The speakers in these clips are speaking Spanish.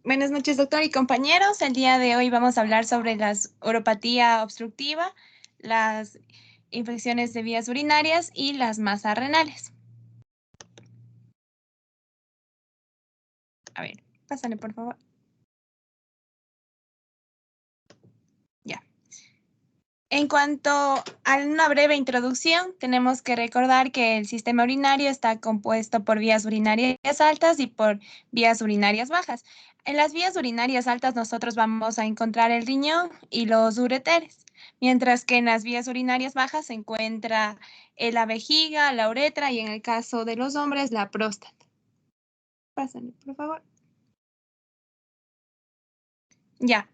Buenas noches, doctor y compañeros. El día de hoy vamos a hablar sobre la uropatía obstructiva, las infecciones de vías urinarias y las masas renales. A ver, pásale, por favor. Ya. En cuanto a una breve introducción, tenemos que recordar que el sistema urinario está compuesto por vías urinarias altas y por vías urinarias bajas. En las vías urinarias altas nosotros vamos a encontrar el riñón y los ureteres, mientras que en las vías urinarias bajas se encuentra la vejiga, la uretra y en el caso de los hombres la próstata. Pásale, por favor. Ya.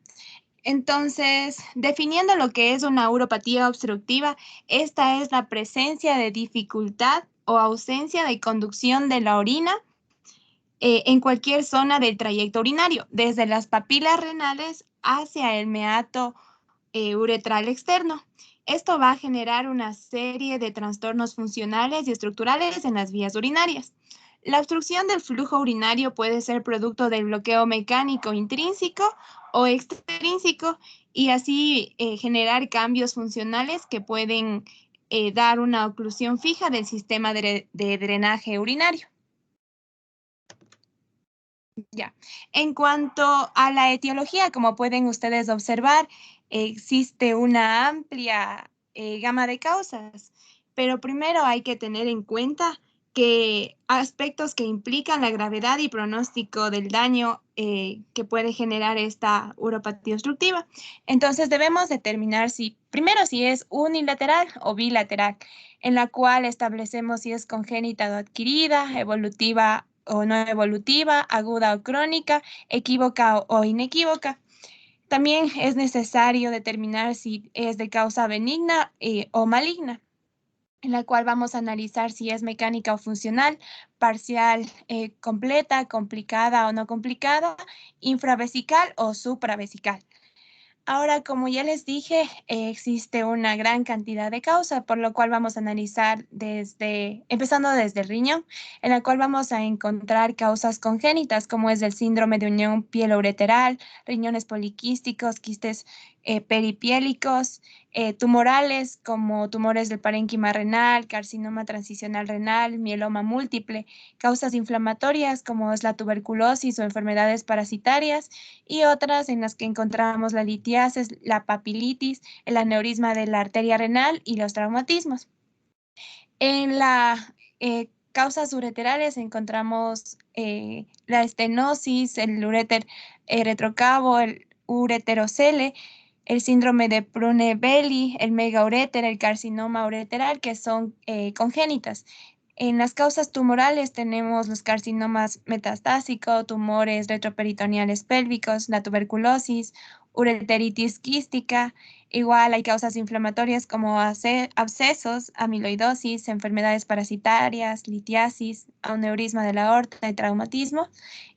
Entonces, definiendo lo que es una uropatía obstructiva, esta es la presencia de dificultad o ausencia de conducción de la orina en cualquier zona del trayecto urinario, desde las papilas renales hacia el meato uretral externo. Esto va a generar una serie de trastornos funcionales y estructurales en las vías urinarias. La obstrucción del flujo urinario puede ser producto del bloqueo mecánico intrínseco o extrínseco y así generar cambios funcionales que pueden dar una oclusión fija del sistema de drenaje urinario. Ya. En cuanto a la etiología, como pueden ustedes observar, existe una amplia gama de causas, pero primero hay que tener en cuenta que aspectos que implican la gravedad y pronóstico del daño que puede generar esta uropatía obstructiva. Entonces debemos determinar primero si es unilateral o bilateral, en la cual establecemos si es congénita o adquirida, evolutiva o no evolutiva, aguda o crónica, equívoca o inequívoca. También es necesario determinar si es de causa benigna o maligna, en la cual vamos a analizar si es mecánica o funcional, parcial, completa, complicada o no complicada, infravesical o supravesical. Ahora, como ya les dije, existe una gran cantidad de causas, por lo cual vamos a analizar empezando desde el riñón, en la cual vamos a encontrar causas congénitas, como es el síndrome de unión pielo-ureteral, riñones poliquísticos, quistes peripiélicos, tumorales, como tumores del parénquima renal, carcinoma transicional renal, mieloma múltiple, causas inflamatorias, como es la tuberculosis o enfermedades parasitarias, y otras en las que encontramos la litiasis, la papilitis, el aneurisma de la arteria renal y los traumatismos. En las causas ureterales encontramos la estenosis, el uréter retrocavo, el ureterocele, el síndrome de Prune-Belly, el megauréter, el carcinoma ureteral, que son congénitas. En las causas tumorales tenemos los carcinomas metastásicos, tumores retroperitoneales pélvicos, la tuberculosis, ureteritis quística. Igual hay causas inflamatorias como abscesos, amiloidosis, enfermedades parasitarias, litiasis, aneurisma de la aorta y traumatismo.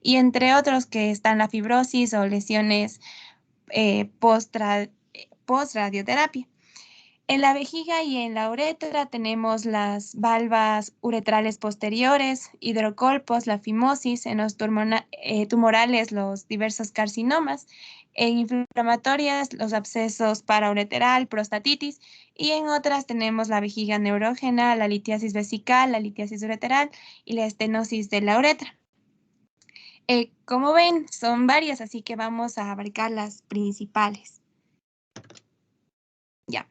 Y entre otros que están la fibrosis o lesiones post-radioterapia. En la vejiga y en la uretra tenemos las valvas uretrales posteriores, hidrocolpos, la fimosis, en los tumorales los diversos carcinomas, en inflamatorias los abscesos paraureteral, prostatitis, y en otras tenemos la vejiga neurógena, la litiasis vesical, la litiasis ureteral y la estenosis de la uretra. Como ven, son varias, así que vamos a abarcar las principales. Ya.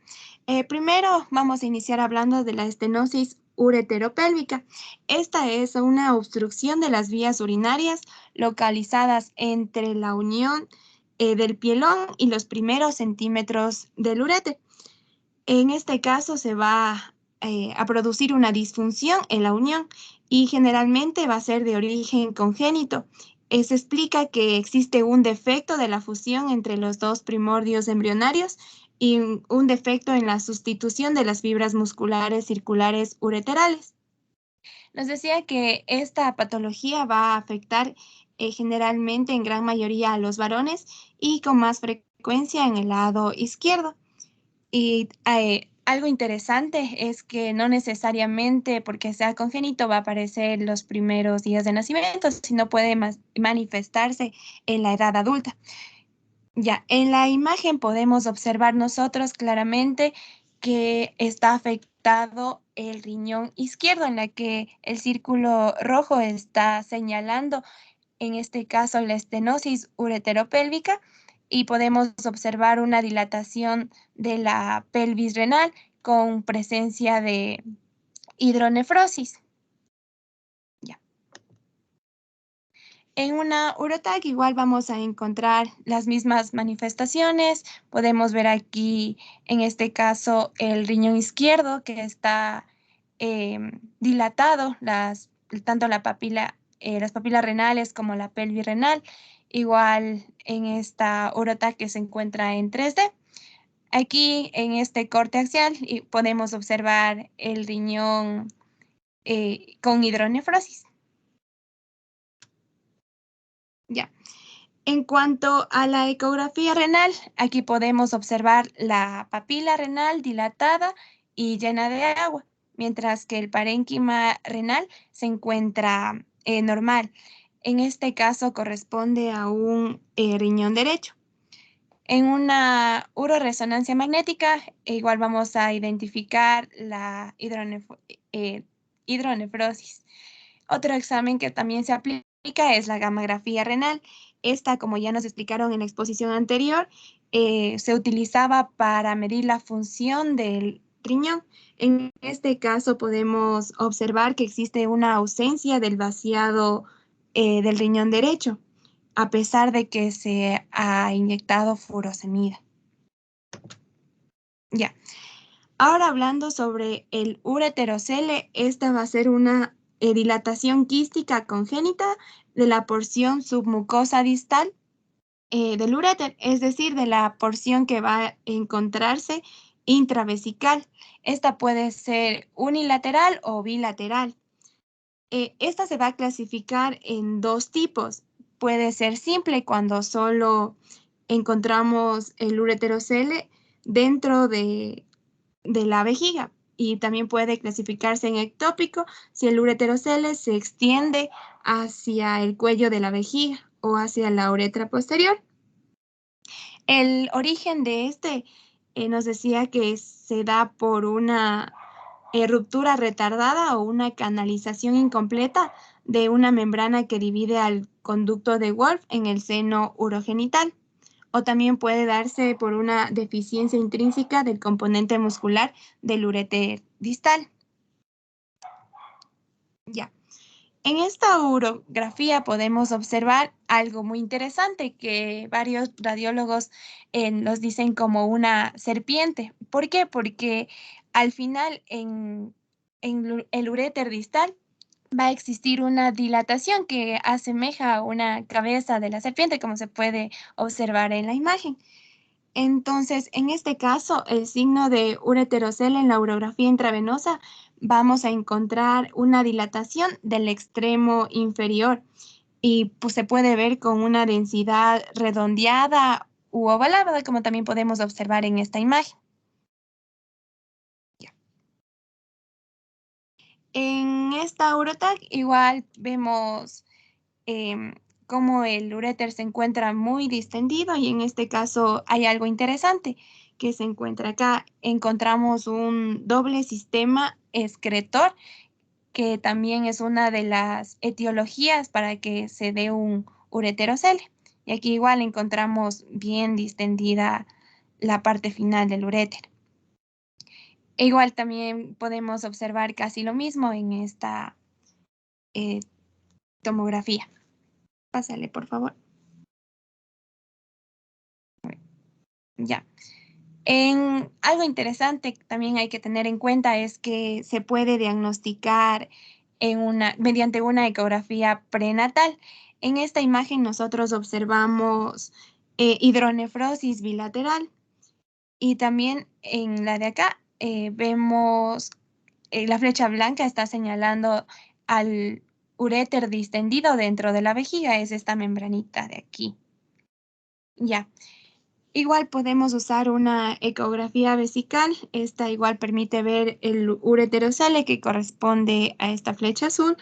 Primero vamos a iniciar hablando de la estenosis ureteropélvica. Esta es una obstrucción de las vías urinarias localizadas entre la unión del pielón y los primeros centímetros del ureter. En este caso se va a producir una disfunción en la unión y generalmente va a ser de origen congénito. Se explica que existe un defecto de la fusión entre los dos primordios embrionarios y un defecto en la sustitución de las fibras musculares circulares ureterales. Nos decía que esta patología va a afectar generalmente en gran mayoría a los varones y con más frecuencia en el lado izquierdo. Y algo interesante es que no necesariamente porque sea congénito va a aparecer los primeros días de nacimiento, sino puede manifestarse en la edad adulta. Ya, en la imagen podemos observar nosotros claramente que está afectado el riñón izquierdo, en la que el círculo rojo está señalando, en este caso, la estenosis ureteropélvica, y podemos observar una dilatación de la pelvis renal con presencia de hidronefrosis. Ya. En una uroTAC igual vamos a encontrar las mismas manifestaciones. Podemos ver aquí, en este caso, el riñón izquierdo que está dilatado, tanto las papilas renales como la pelvis renal. Igual en esta uroTAC que se encuentra en 3D. Aquí en este corte axial podemos observar el riñón con hidronefrosis. Ya. En cuanto a la ecografía renal, aquí podemos observar la papila renal dilatada y llena de agua, mientras que el parénquima renal se encuentra normal. En este caso corresponde a un riñón derecho. En una uroresonancia magnética, igual vamos a identificar la hidronefrosis. Otro examen que también se aplica es la gammagrafía renal. Esta, como ya nos explicaron en la exposición anterior, se utilizaba para medir la función del riñón. En este caso podemos observar que existe una ausencia del vaciado del riñón derecho, a pesar de que se ha inyectado furosemida. Ya. Ahora hablando sobre el ureterocele, esta va a ser una dilatación quística congénita de la porción submucosa distal del uréter, es decir, de la porción que va a encontrarse intravesical. Esta puede ser unilateral o bilateral. Esta se va a clasificar en dos tipos. Puede ser simple cuando solo encontramos el ureterocele dentro de la vejiga, y también puede clasificarse en ectópico si el ureterocele se extiende hacia el cuello de la vejiga o hacia la uretra posterior. El origen de este nos decía que se da por una ruptura retardada o una canalización incompleta de una membrana que divide al conducto de Wolf en el seno urogenital. O también puede darse por una deficiencia intrínseca del componente muscular del uréter distal. Ya. En esta urografía podemos observar algo muy interesante que varios radiólogos nos dicen como una serpiente. ¿Por qué? Porque al final en el uréter distal va a existir una dilatación que asemeja a una cabeza de la serpiente, como se puede observar en la imagen. Entonces, en este caso, el signo de ureterocele en la urografía intravenosa, vamos a encontrar una dilatación del extremo inferior y pues, se puede ver con una densidad redondeada u ovalada, como también podemos observar en esta imagen. En esta uroTAC igual vemos cómo el uréter se encuentra muy distendido, y en este caso hay algo interesante que se encuentra acá. Encontramos un doble sistema excretor, que también es una de las etiologías para que se dé un ureterocele. Y aquí igual encontramos bien distendida la parte final del uréter. E igual también podemos observar casi lo mismo en esta eh, tomografía. Pásale, por favor. Ya. Algo interesante que también hay que tener en cuenta es que se puede diagnosticar mediante una ecografía prenatal. En esta imagen nosotros observamos hidronefrosis bilateral, y también en la de acá vemos la flecha blanca está señalando al uréter distendido dentro de la vejiga, es esta membranita de aquí. Ya. Igual podemos usar una ecografía vesical. Esta igual permite ver el ureterocele que corresponde a esta flecha azul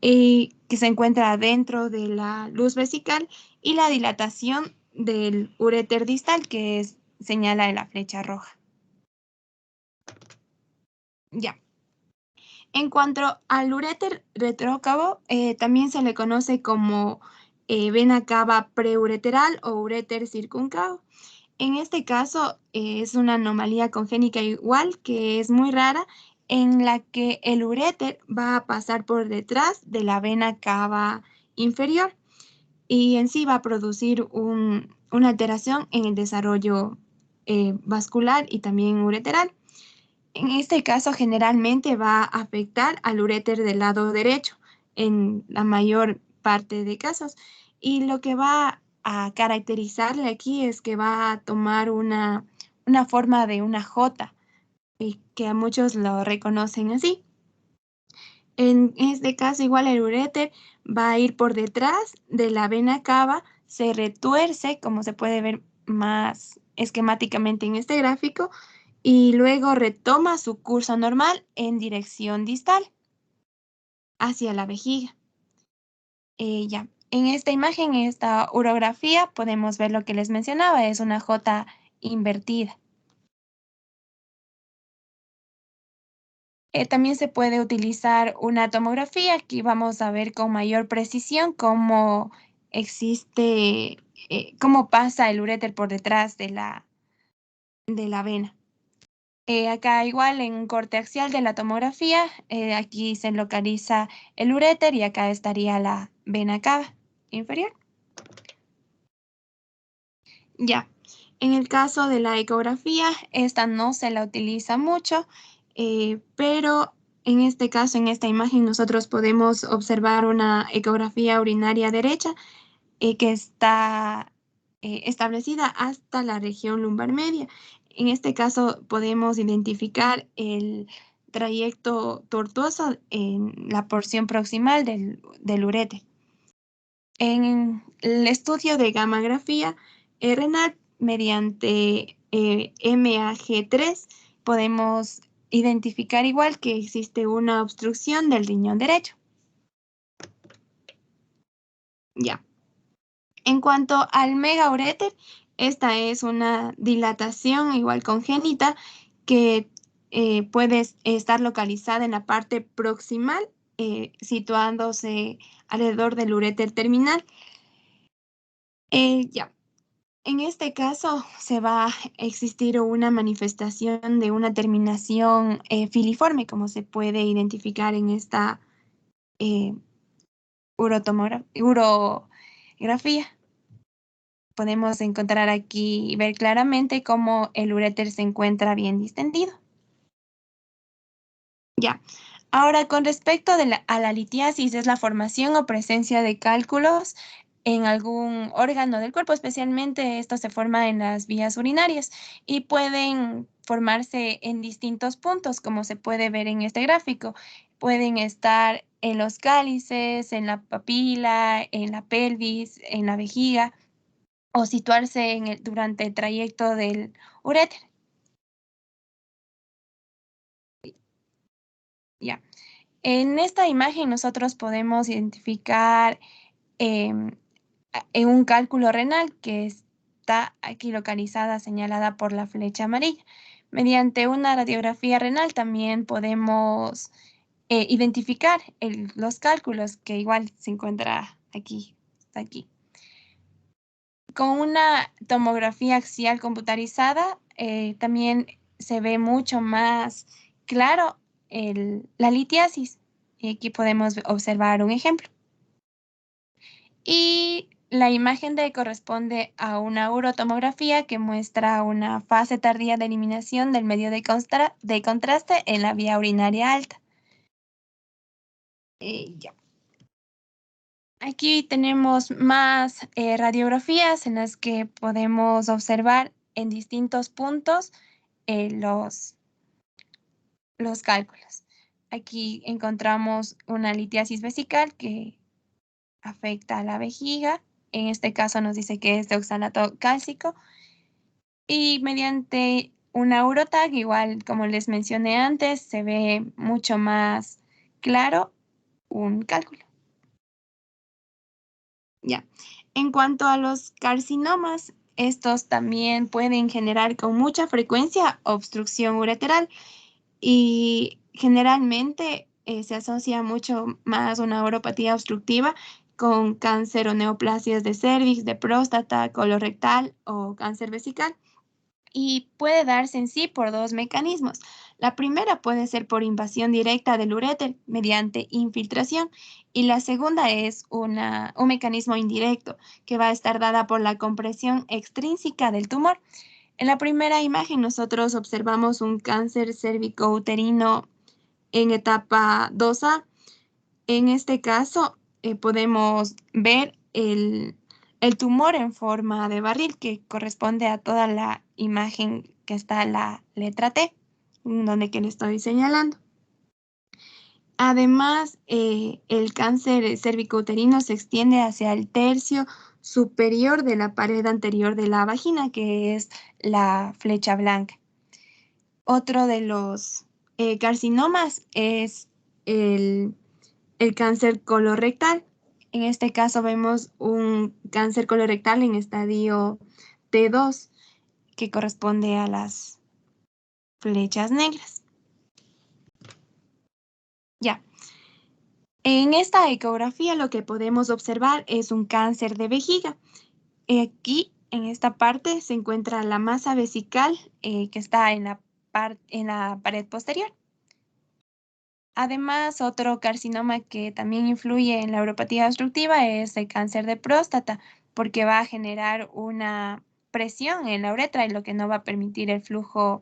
y que se encuentra dentro de la luz vesical, y la dilatación del uréter distal que señala en la flecha roja. Ya. En cuanto al uréter retrócavo, también se le conoce como vena cava preureteral o uréter circúncavo. En este caso, es una anomalía congénita igual, que es muy rara, en la que el uréter va a pasar por detrás de la vena cava inferior y en sí va a producir una alteración en el desarrollo vascular y también ureteral. En este caso, generalmente va a afectar al uréter del lado derecho en la mayor parte de casos. Y lo que va a caracterizarle aquí es que va a tomar una forma de una J, y que a muchos lo reconocen así. En este caso, igual el uréter va a ir por detrás de la vena cava, se retuerce, como se puede ver más esquemáticamente en este gráfico, y luego retoma su curso normal en dirección distal hacia la vejiga. Ya. En esta imagen, en esta urografía, podemos ver lo que les mencionaba, es una J invertida. También se puede utilizar una tomografía. Aquí vamos a ver con mayor precisión cómo existe, cómo pasa el uréter por detrás de la vena. Acá igual en un corte axial de la tomografía, aquí se localiza el uréter y acá estaría la vena cava inferior. Ya, en el caso de la ecografía, esta no se la utiliza mucho, pero en este caso, en esta imagen, nosotros podemos observar una ecografía urinaria derecha que está establecida hasta la región lumbar media. En este caso, podemos identificar el trayecto tortuoso en la porción proximal del uréter. En el estudio de gammagrafía renal mediante MAG3 podemos identificar igual que existe una obstrucción del riñón derecho. Ya. En cuanto al megauréter, esta es una dilatación igual congénita que puede estar localizada en la parte proximal, situándose alrededor del uréter terminal. Ya. En este caso, se va a existir una manifestación de una terminación filiforme, como se puede identificar en esta eh, urografía. Podemos encontrar aquí y ver claramente cómo el uréter se encuentra bien distendido. Ya. Ahora, con respecto a la litiasis, es la formación o presencia de cálculos en algún órgano del cuerpo, especialmente esto se forma en las vías urinarias y pueden formarse en distintos puntos, como se puede ver en este gráfico. Pueden estar en los cálices, en la papila, en la pelvis, en la vejiga o situarse durante el trayecto del uréter. Ya. En esta imagen nosotros podemos identificar em, en un cálculo renal que está aquí localizada, señalada por la flecha amarilla. Mediante una radiografía renal también podemos identificar los cálculos, que igual se encuentra aquí, está aquí. Con una tomografía axial computarizada también se ve mucho más claro la litiasis. Y aquí podemos observar un ejemplo. Y la imagen corresponde a una urotomografía que muestra una fase tardía de eliminación del medio de contraste en la vía urinaria alta. Ya. Aquí tenemos más radiografías en las que podemos observar en distintos puntos los cálculos. Aquí encontramos una litiasis vesical que afecta a la vejiga. En este caso nos dice que es de oxalato cálcico. Y mediante una Urotag, igual como les mencioné antes, se ve mucho más claro un cálculo. Ya. En cuanto a los carcinomas, estos también pueden generar con mucha frecuencia obstrucción ureteral y generalmente se asocia mucho más una uropatía obstructiva con cáncer o neoplasias de cervix, de próstata, colorectal o cáncer vesical. Y puede darse en sí por dos mecanismos. La primera puede ser por invasión directa del uréter mediante infiltración y la segunda es un mecanismo indirecto que va a estar dada por la compresión extrínseca del tumor. En la primera imagen nosotros observamos un cáncer cervicouterino en etapa 2A. En este caso podemos ver el tumor en forma de barril que corresponde a toda la imagen que está la letra T, donde que le estoy señalando. Además, el cáncer cervicouterino se extiende hacia el tercio superior de la pared anterior de la vagina, que es la flecha blanca. Otro de los carcinomas es el cáncer colorectal. En este caso vemos un cáncer colorectal en estadio T2 que corresponde a las flechas negras. Ya. En esta ecografía lo que podemos observar es un cáncer de vejiga. Aquí, en esta parte, se encuentra la masa vesical que está en la pared posterior. Además, otro carcinoma que también influye en la uropatía obstructiva es el cáncer de próstata, porque va a generar una presión en la uretra y lo que no va a permitir el flujo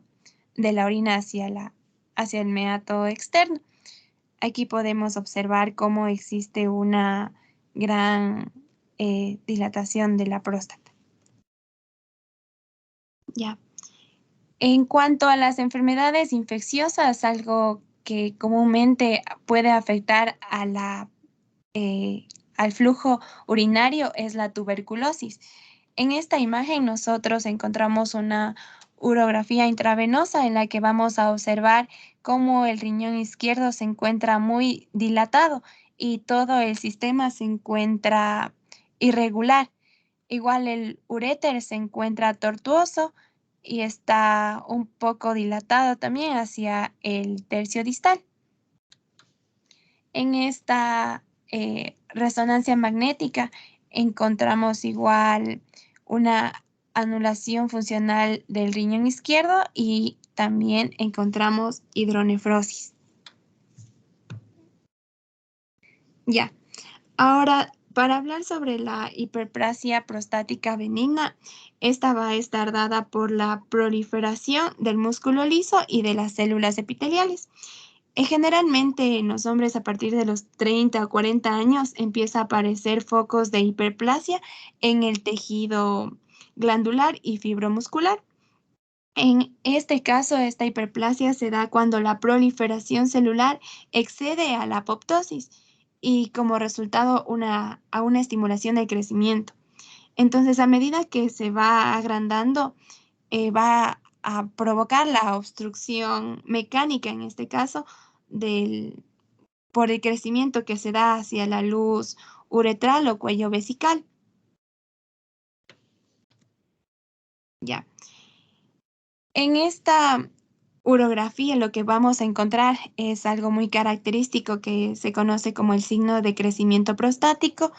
de la orina hacia el meato externo. Aquí podemos observar cómo existe una gran dilatación de la próstata. Ya. En cuanto a las enfermedades infecciosas, algo que comúnmente puede afectar al flujo urinario es la tuberculosis. En esta imagen nosotros encontramos una urografía intravenosa en la que vamos a observar cómo el riñón izquierdo se encuentra muy dilatado y todo el sistema se encuentra irregular. Igual el uréter se encuentra tortuoso y está un poco dilatado también hacia el tercio distal. En esta resonancia magnética encontramos igual una anulación funcional del riñón izquierdo y también encontramos hidronefrosis. Ya, ahora para hablar sobre la hiperplasia prostática benigna, esta va a estar dada por la proliferación del músculo liso y de las células epiteliales. Generalmente en los hombres a partir de los 30 o 40 años empieza a aparecer focos de hiperplasia en el tejido glandular y fibromuscular. En este caso, esta hiperplasia se da cuando la proliferación celular excede a la apoptosis y como resultado a una estimulación del crecimiento. Entonces, a medida que se va agrandando, va a provocar la obstrucción mecánica, en este caso, por el crecimiento que se da hacia la luz uretral o cuello vesical. Ya. En esta urografía lo que vamos a encontrar es algo muy característico que se conoce como el signo de crecimiento prostático.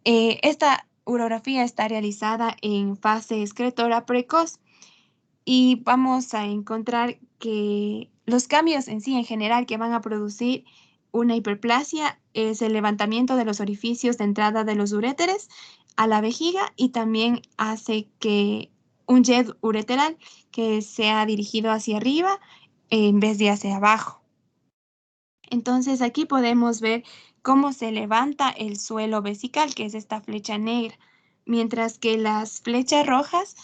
Esta urografía está realizada en fase excretora precoz y vamos a encontrar que los cambios en sí, en general, que van a producir una hiperplasia es el levantamiento de los orificios de entrada de los uréteres a la vejiga y también hace que un jet ureteral que sea dirigido hacia arriba en vez de hacia abajo. Entonces aquí podemos ver cómo se levanta el suelo vesical, que es esta flecha negra, mientras que las flechas rojas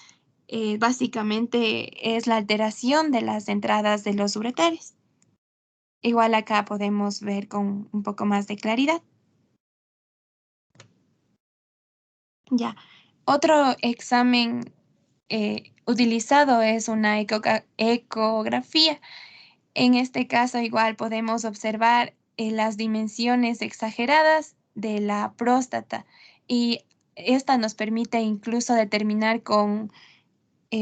básicamente es la alteración de las entradas de los ureteres. Igual acá podemos ver con un poco más de claridad. Ya. Otro examen utilizado es una ecografía. En este caso, igual podemos observar las dimensiones exageradas de la próstata y esta nos permite incluso determinar con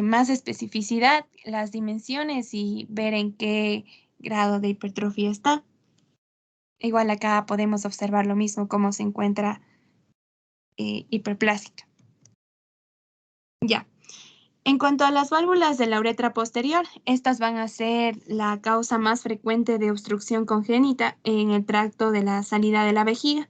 más especificidad las dimensiones y ver en qué grado de hipertrofia está. Igual acá podemos observar lo mismo, cómo se encuentra hiperplásica. Ya. En cuanto a las válvulas de la uretra posterior, estas van a ser la causa más frecuente de obstrucción congénita en el tracto de la salida de la vejiga.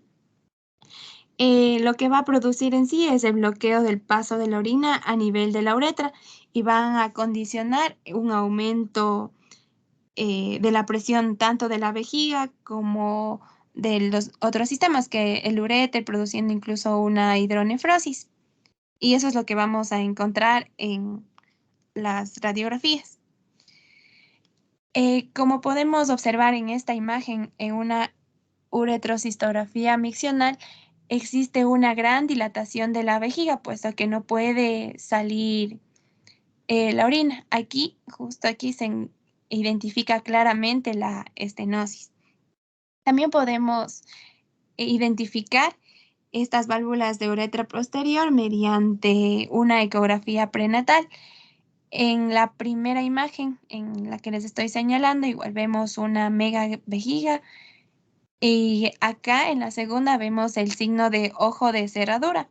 Lo que va a producir en sí es el bloqueo del paso de la orina a nivel de la uretra y van a condicionar un aumento de la presión tanto de la vejiga como de los otros sistemas, que el uréter produciendo incluso una hidronefrosis. Y eso es lo que vamos a encontrar en las radiografías. Como podemos observar en esta imagen, en una uretrocistografía miccional, existe una gran dilatación de la vejiga, puesto que no puede salir la orina. Aquí, justo aquí se identifica claramente la estenosis. También podemos identificar estas válvulas de uretra posterior mediante una ecografía prenatal. En la primera imagen, en la que les estoy señalando, igual vemos una mega vejiga y acá en la segunda vemos el signo de ojo de cerradura,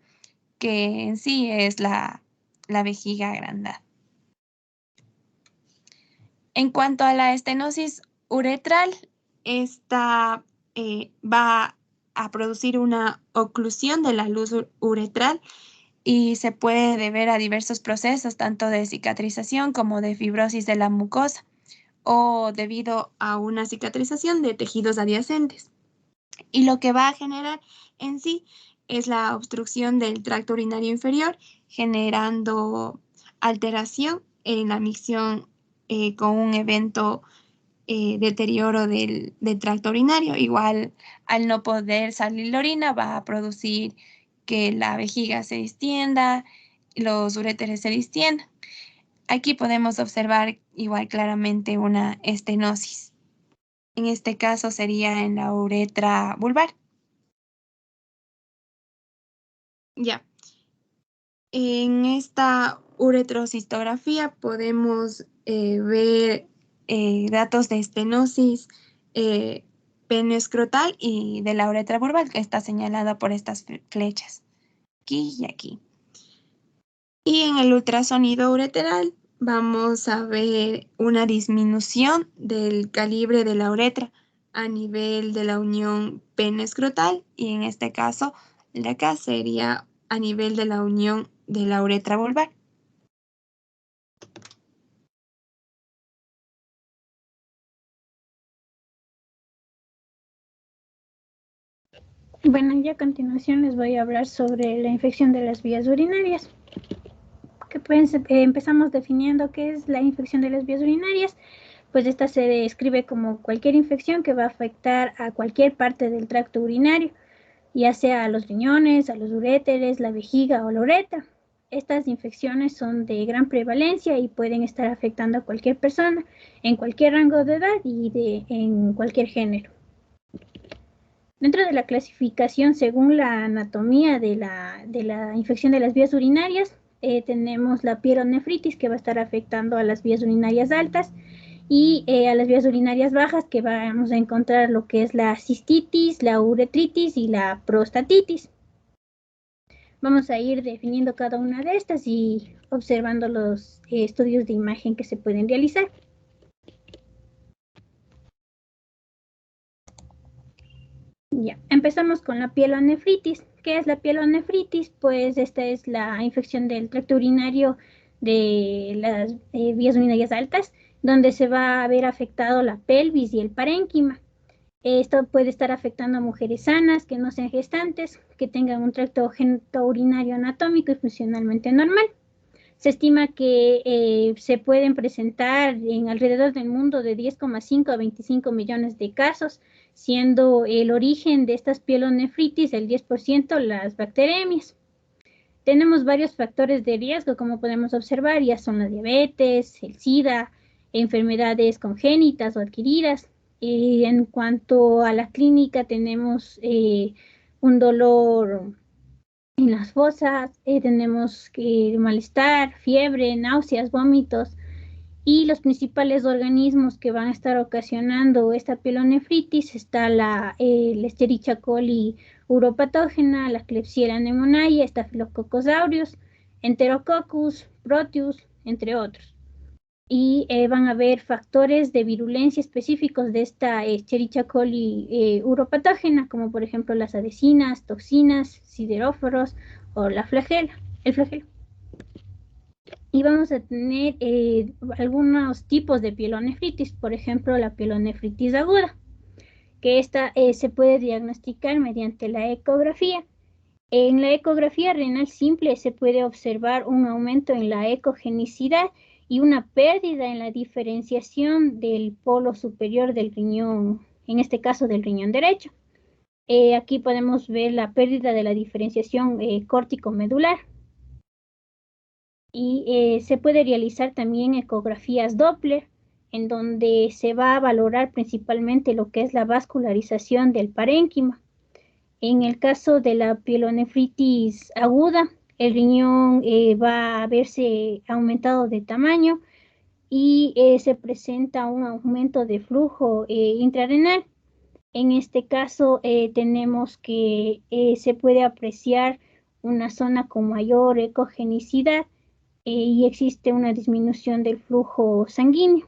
que en sí es la vejiga agrandada. En cuanto a la estenosis uretral, esta va a producir una oclusión de la luz uretral y se puede deber a diversos procesos, tanto de cicatrización como de fibrosis de la mucosa, o debido a una cicatrización de tejidos adyacentes. Y lo que va a generar en sí es la obstrucción del tracto urinario inferior, generando alteración en la micción con un evento deterioro del tracto urinario. Igual, al no poder salir la orina, va a producir que la vejiga se distienda, los uréteres se distiendan. Aquí podemos observar igual claramente una estenosis. En este caso sería en la uretra vulvar. Ya. En esta uretrocistografía podemos ver datos de estenosis penoescrotal y de la uretra vulvar, que está señalada por estas flechas, aquí y aquí. Y en el ultrasonido ureteral vamos a ver una disminución del calibre de la uretra a nivel de la unión penoescrotal y en este caso de acá sería a nivel de la unión de la uretra vulvar. Bueno, y a continuación les voy a hablar sobre la infección de las vías urinarias. Empezamos definiendo qué es la infección de las vías urinarias. Pues esta se describe como cualquier infección que va a afectar a cualquier parte del tracto urinario, ya sea a los riñones, a los uréteres, la vejiga o la uretra. Estas infecciones son de gran prevalencia y pueden estar afectando a cualquier persona en cualquier rango de edad y en cualquier género. Dentro de la clasificación según la anatomía de la infección de las vías urinarias, tenemos la pielonefritis, que va a estar afectando a las vías urinarias altas, y a las vías urinarias bajas, que vamos a encontrar lo que es la cistitis, la uretritis y la prostatitis. Vamos a ir definiendo cada una de estas y observando los estudios de imagen que se pueden realizar. Ya, empezamos con la pielonefritis. ¿Qué es la pielonefritis? Pues esta es la infección del tracto urinario de las vías urinarias altas, donde se va a ver afectado la pelvis y el parénquima. Esto puede estar afectando a mujeres sanas, que no sean gestantes, que tengan un tracto genitourinario anatómico y funcionalmente normal. Se estima que se pueden presentar en alrededor del mundo de 10,5 a 25 millones de casos, siendo el origen de estas pielonefritis el 10% las bacteremias. Tenemos varios factores de riesgo, como podemos observar, ya son la diabetes, el SIDA, enfermedades congénitas o adquiridas. En cuanto a la clínica, tenemos un dolor en las fosas, tenemos malestar, fiebre, náuseas, vómitos, y los principales organismos que van a estar ocasionando esta pielonefritis está la Escherichia coli uropatógena, la Klebsiella pneumoniae, Staphylococcus aureus, Enterococcus, Proteus, entre otros. Y van a haber factores de virulencia específicos de esta Escherichia coli uropatógena, como por ejemplo las adhesinas, toxinas, sideróforos o el flagelo. Y vamos a tener algunos tipos de pielonefritis, por ejemplo la pielonefritis aguda, que esta se puede diagnosticar mediante la ecografía. En la ecografía renal simple se puede observar un aumento en la ecogenicidad y una pérdida en la diferenciación del polo superior del riñón, en este caso del riñón derecho. Aquí podemos ver la pérdida de la diferenciación córtico-medular. Y se puede realizar también ecografías Doppler, en donde se va a valorar principalmente lo que es la vascularización del parénquima. En el caso de la pielonefritis aguda, el riñón va a verse aumentado de tamaño y se presenta un aumento de flujo intrarenal. En este caso tenemos que se puede apreciar una zona con mayor ecogenicidad y existe una disminución del flujo sanguíneo.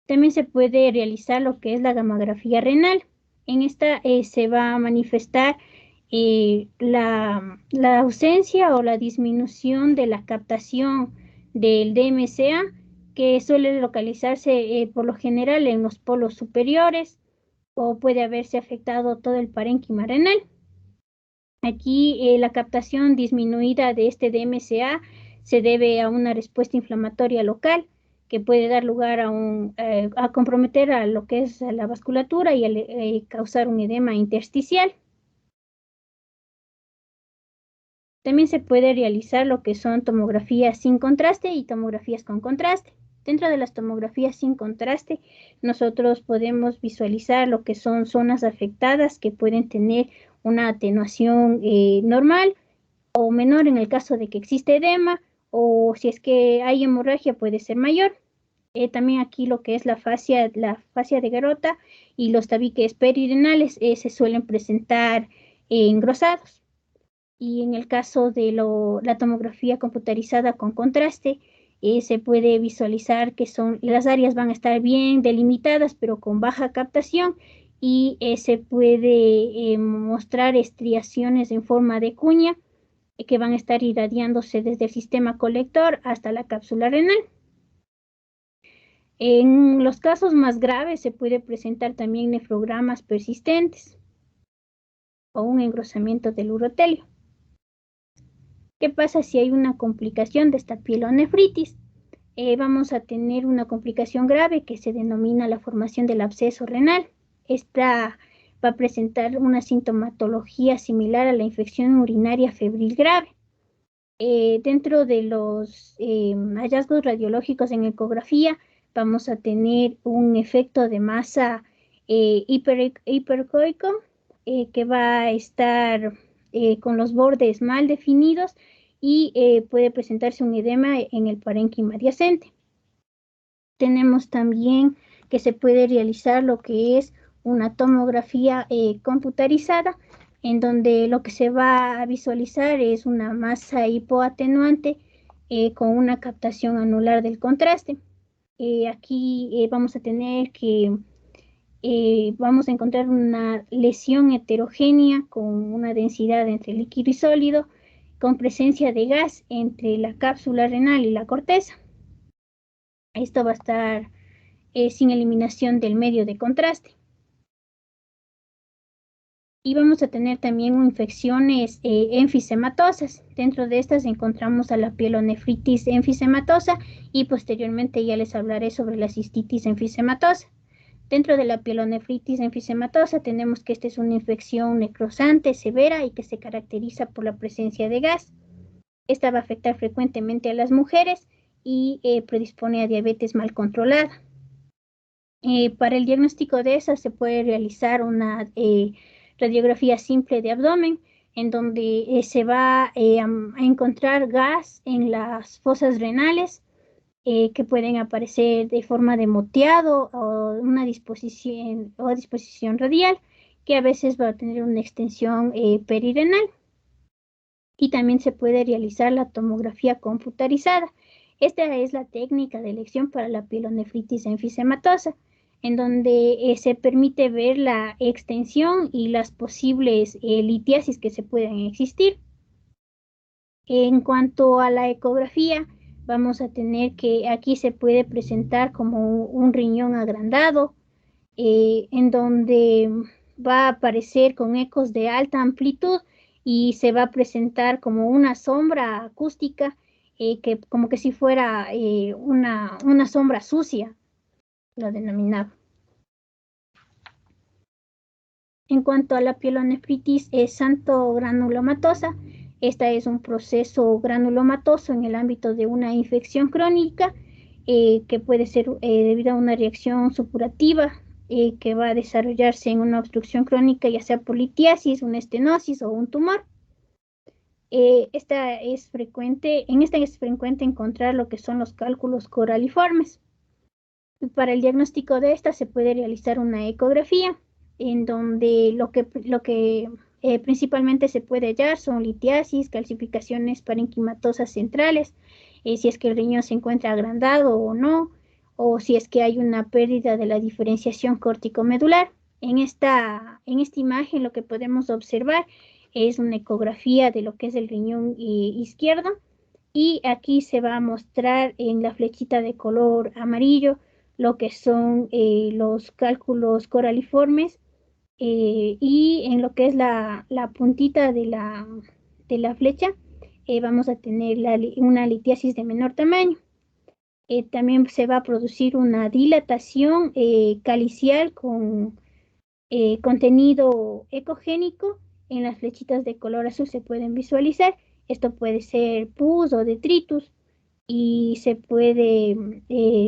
También se puede realizar lo que es la gamografía renal. En esta se va a manifestar la ausencia o la disminución de la captación del DMCA, que suele localizarse por lo general en los polos superiores, o puede haberse afectado todo el parénquima renal. Aquí la captación disminuida de este DMCA se debe a una respuesta inflamatoria local que puede dar lugar a comprometer a lo que es la vasculatura y causar un edema intersticial. También se puede realizar lo que son tomografías sin contraste y tomografías con contraste. Dentro de las tomografías sin contraste, nosotros podemos visualizar lo que son zonas afectadas que pueden tener una atenuación normal o menor en el caso de que existe edema, o si es que hay hemorragia puede ser mayor. También aquí lo que es la fascia de garota y los tabiques perirenales se suelen presentar engrosados. Y en el caso de la tomografía computarizada con contraste, se puede visualizar que las áreas van a estar bien delimitadas, pero con baja captación, y se puede mostrar estriaciones en forma de cuña que van a estar irradiándose desde el sistema colector hasta la cápsula renal. En los casos más graves se puede presentar también nefrogramas persistentes o un engrosamiento del urotelio. ¿Qué pasa si hay una complicación de esta pielonefritis? Vamos a tener una complicación grave que se denomina la formación del absceso renal. Esta va a presentar una sintomatología similar a la infección urinaria febril grave. Dentro de los hallazgos radiológicos en ecografía, vamos a tener un efecto de masa hipercoico que va a estar con los bordes mal definidos y puede presentarse un edema en el parénquima adyacente. Tenemos también que se puede realizar lo que es una tomografía computarizada, en donde lo que se va a visualizar es una masa hipoatenuante con una captación anular del contraste. Aquí vamos a tener que vamos a encontrar una lesión heterogénea con una densidad entre líquido y sólido, con presencia de gas entre la cápsula renal y la corteza. Esto va a estar sin eliminación del medio de contraste. Y vamos a tener también infecciones enfisematosas. Dentro de estas encontramos a la pielonefritis enfisematosa y posteriormente ya les hablaré sobre la cistitis enfisematosa. Dentro de la pielonefritis enfisematosa tenemos que esta es una infección necrosante, severa y que se caracteriza por la presencia de gas. Esta va a afectar frecuentemente a las mujeres y predispone a diabetes mal controlada. Para el diagnóstico de esa se puede realizar una radiografía simple de abdomen en donde se va a encontrar gas en las fosas renales que pueden aparecer de forma de moteado o una disposición radial que a veces va a tener una extensión perirenal. Y también se puede realizar la tomografía computarizada. Esta es la técnica de elección para la pielonefritis enfisematosa, en donde se permite ver la extensión y las posibles litiasis que se puedan existir. En cuanto a la ecografía, vamos a tener que aquí se puede presentar como un riñón agrandado, en donde va a aparecer con ecos de alta amplitud y se va a presentar como una sombra acústica, que como que si fuera una sombra sucia, la denominaba. En cuanto a la pielonefritis santo-granulomatosa, esta es un proceso granulomatoso en el ámbito de una infección crónica que puede ser debido a una reacción supurativa que va a desarrollarse en una obstrucción crónica, ya sea por litiasis, una estenosis o un tumor. En esta es frecuente encontrar lo que son los cálculos coraliformes. Para el diagnóstico de esta se puede realizar una ecografía en donde lo que principalmente se puede hallar son litiasis, calcificaciones parenquimatosas centrales, si es que el riñón se encuentra agrandado o no, o si es que hay una pérdida de la diferenciación córtico-medular. En esta imagen lo que podemos observar es una ecografía de lo que es el riñón izquierdo, y aquí se va a mostrar en la flechita de color amarillo lo que son los cálculos coraliformes, y en lo que es la puntita de la flecha vamos a tener una litiasis de menor tamaño. También se va a producir una dilatación calicial con contenido ecogénico. En las flechitas de color azul se pueden visualizar. Esto puede ser pus o detritus, y se puede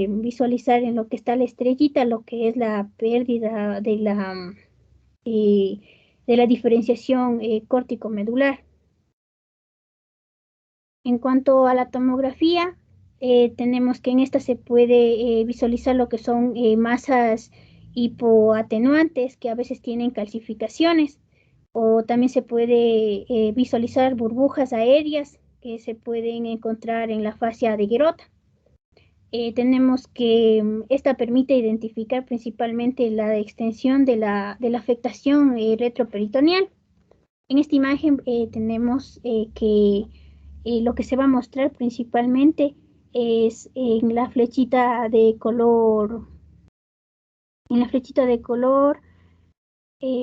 visualizar en lo que está la estrellita, lo que es la pérdida de la diferenciación córtico-medular. En cuanto a la tomografía, tenemos que en esta se puede visualizar lo que son masas hipoatenuantes que a veces tienen calcificaciones, o también se puede visualizar burbujas aéreas que se pueden encontrar en la fascia de Gerota. Tenemos que esta permite identificar principalmente la extensión de la afectación retroperitoneal. En esta imagen tenemos que lo que se va a mostrar principalmente es en la flechita de color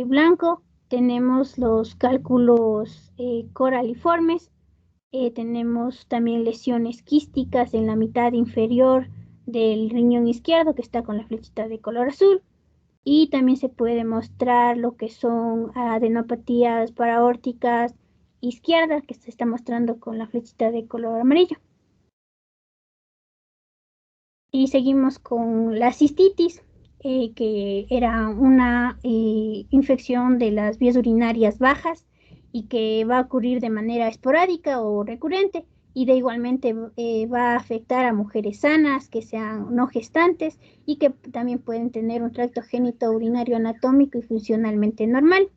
blanco. Tenemos los cálculos coraliformes. Tenemos también lesiones quísticas en la mitad inferior del riñón izquierdo, que está con la flechita de color azul. Y también se puede mostrar lo que son adenopatías paraórticas izquierdas, que se está mostrando con la flechita de color amarillo. Y seguimos con la cistitis, que era una infección de las vías urinarias bajas y que va a ocurrir de manera esporádica o recurrente, y de igualmente va a afectar a mujeres sanas que sean no gestantes y que también pueden tener un tracto genitourinario anatómico y funcionalmente normal.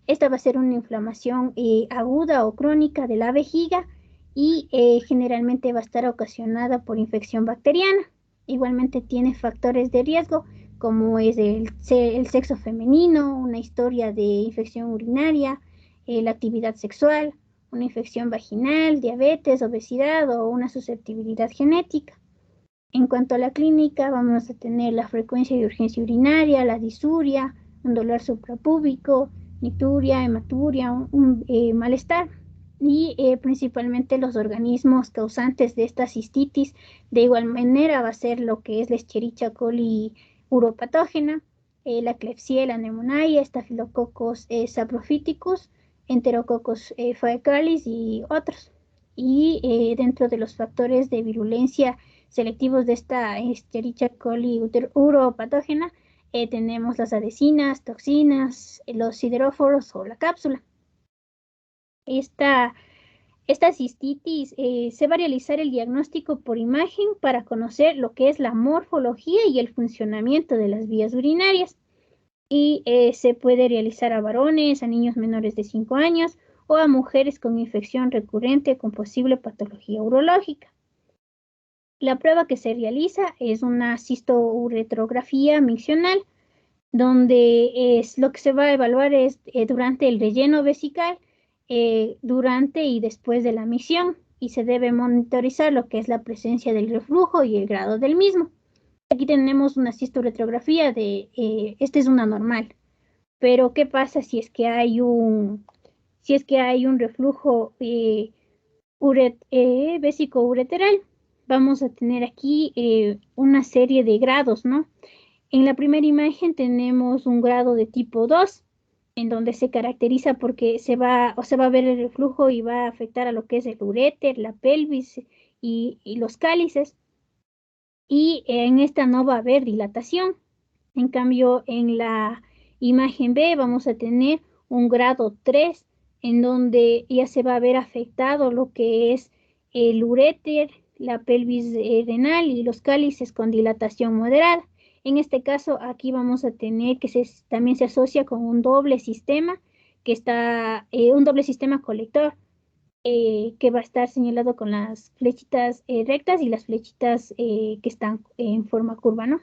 Esta va a ser una inflamación aguda o crónica de la vejiga, y generalmente va a estar ocasionada por infección bacteriana. Igualmente tiene factores de riesgo como es el sexo femenino, una historia de infección urinaria, la actividad sexual, una infección vaginal, diabetes, obesidad o una susceptibilidad genética. En cuanto a la clínica, vamos a tener la frecuencia de urgencia urinaria, la disuria, un dolor suprapúbico, nicturia, hematuria, un malestar. Y principalmente los organismos causantes de esta cistitis, de igual manera va a ser lo que es la Escherichia coli uropatógena, la Klebsiella pneumoniae, Staphylococcus saprophyticus, Enterococcus faecalis y otros. Y dentro de los factores de virulencia selectivos de esta Escherichia coli uropatógena, tenemos las adhesinas, toxinas, los sideróforos o la cápsula. Esta cistitis se va a realizar el diagnóstico por imagen para conocer lo que es la morfología y el funcionamiento de las vías urinarias. Y se puede realizar a varones, a niños menores de 5 años o a mujeres con infección recurrente con posible patología urológica. La prueba que se realiza es una cistouretrografía miccional, donde lo que se va a evaluar es durante el relleno vesical, durante y después de la micción, y se debe monitorizar lo que es la presencia del reflujo y el grado del mismo. Aquí tenemos una cistouretrografía esta es una normal, pero ¿qué pasa si es que hay un reflujo vesicoureteral? Vamos a tener aquí una serie de grados, ¿no? En la primera imagen tenemos un grado de tipo 2, en donde se caracteriza porque se va a ver el reflujo y va a afectar a lo que es el uréter, la pelvis y los cálices. Y en esta no va a haber dilatación. En cambio, en la imagen B vamos a tener un grado 3, en donde ya se va a ver afectado lo que es el uréter, la pelvis renal y los cálices con dilatación moderada. En este caso, aquí vamos a tener que también se asocia con un doble sistema, un doble sistema colector, que va a estar señalado con las flechitas rectas y las flechitas que están en forma curva, ¿no?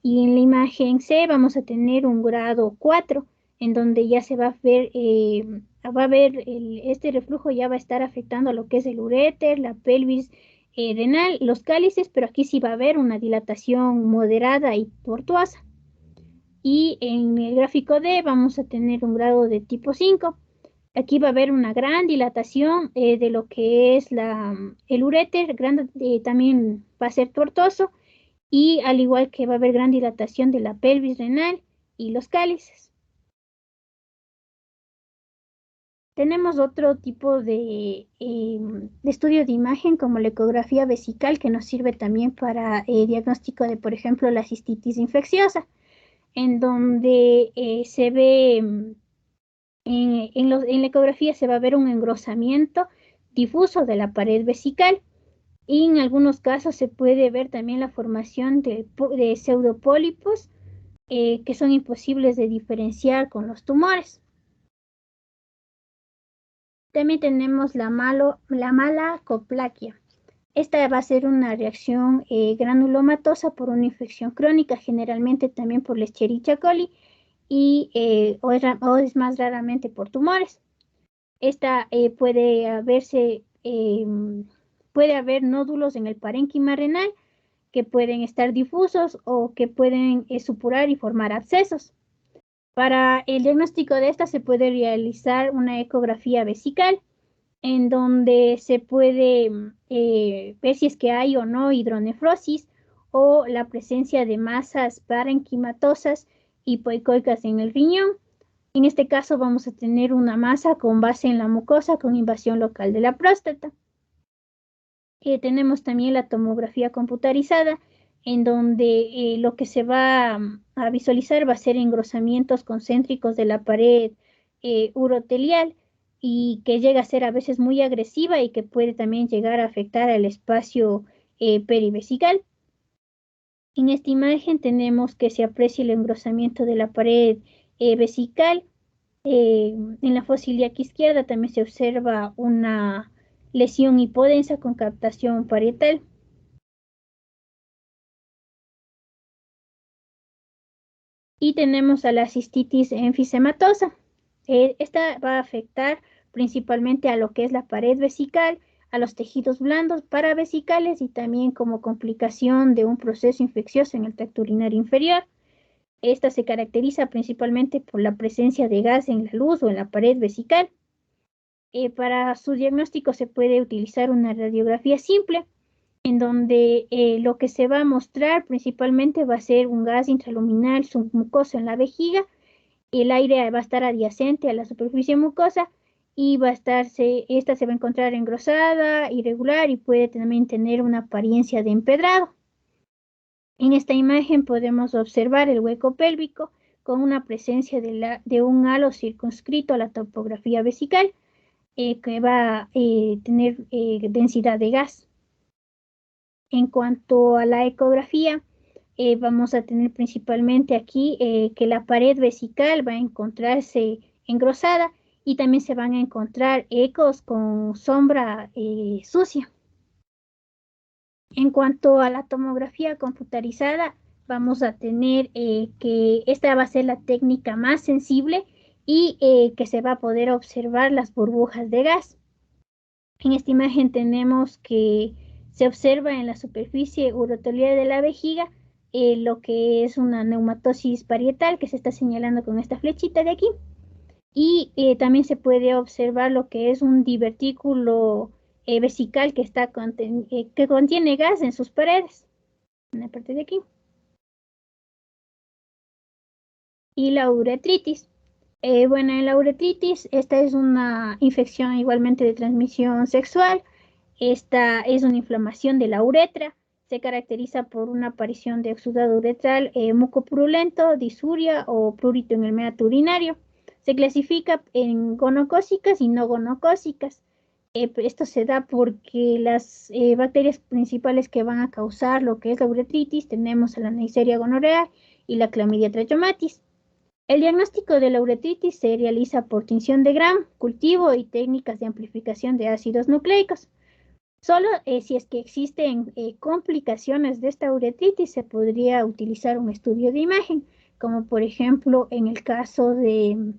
Y en la imagen C vamos a tener un grado 4, en donde ya se va a ver, este reflujo ya va a estar afectando a lo que es el uréter, la pelvis renal, los cálices, pero aquí sí va a haber una dilatación moderada y tortuosa. Y en el gráfico D vamos a tener un grado de tipo 5. Aquí va a haber una gran dilatación de lo que es el uréter, también va a ser tortuoso, y al igual que va a haber gran dilatación de la pelvis renal y los cálices. Tenemos otro tipo de estudio de imagen como la ecografía vesical, que nos sirve también para diagnóstico de, por ejemplo, la cistitis infecciosa, en donde se ve en la ecografía se va a ver un engrosamiento difuso de la pared vesical, y en algunos casos se puede ver también la formación de pseudopólipos que son imposibles de diferenciar con los tumores. También tenemos la malacoplaquia. Esta va a ser una reacción granulomatosa por una infección crónica, generalmente también por la Escherichia coli, o es más raramente por tumores. Esta puede haber nódulos en el parénquima renal que pueden estar difusos o que pueden supurar y formar abscesos. Para el diagnóstico de esta se puede realizar una ecografía vesical, en donde se puede ver si es que hay o no hidronefrosis o la presencia de masas parenquimatosas hipoecoicas en el riñón. En este caso vamos a tener una masa con base en la mucosa con invasión local de la próstata. Tenemos también la tomografía computarizada, en donde lo que se va a visualizar va a ser engrosamientos concéntricos de la pared urotelial, y que llega a ser a veces muy agresiva y que puede también llegar a afectar al espacio perivesical. En esta imagen tenemos que se aprecia el engrosamiento de la pared vesical. En la fosa ilíaca izquierda también se observa una lesión hipodensa con captación parietal. Y tenemos a la cistitis enfisematosa. Esta va a afectar principalmente a lo que es la pared vesical, a los tejidos blandos paravesicales y también como complicación de un proceso infeccioso en el tracto urinario inferior. Esta se caracteriza principalmente por la presencia de gas en la luz o en la pared vesical. Para su diagnóstico se puede utilizar una radiografía simple, en donde lo que se va a mostrar principalmente va a ser un gas intraluminal submucoso en la vejiga. El aire va a estar adyacente a la superficie mucosa y esta se va a encontrar engrosada, irregular y puede también tener una apariencia de empedrado. En esta imagen podemos observar el hueco pélvico con una presencia de un halo circunscrito a la topografía vesical que va a tener densidad de gas. En cuanto a la ecografía, vamos a tener principalmente aquí que la pared vesical va a encontrarse engrosada y también se van a encontrar ecos con sombra sucia. En cuanto a la tomografía computarizada, vamos a tener que esta va a ser la técnica más sensible y que se va a poder observar las burbujas de gas. En esta imagen tenemos que se observa en la superficie uroterial de la vejiga lo que es una neumatosis parietal que se está señalando con esta flechita de aquí. Y también se puede observar lo que es un divertículo vesical que contiene gas en sus paredes, en la parte de aquí. Y la uretritis. Bueno, en la uretritis, esta es una infección igualmente de transmisión sexual. Esta es una inflamación de la uretra. Se caracteriza por una aparición de exudado uretral mucopurulento, disuria o prurito en el meato urinario. Se clasifica en gonocócicas y no gonocócicas. Esto se da porque las bacterias principales que van a causar lo que es la uretritis tenemos a la Neisseria gonorrhoeae y la Chlamydia trachomatis. El diagnóstico de la uretritis se realiza por tinción de Gram, cultivo y técnicas de amplificación de ácidos nucleicos. Solo si es que existen complicaciones de esta uretritis se podría utilizar un estudio de imagen, como por ejemplo en el caso de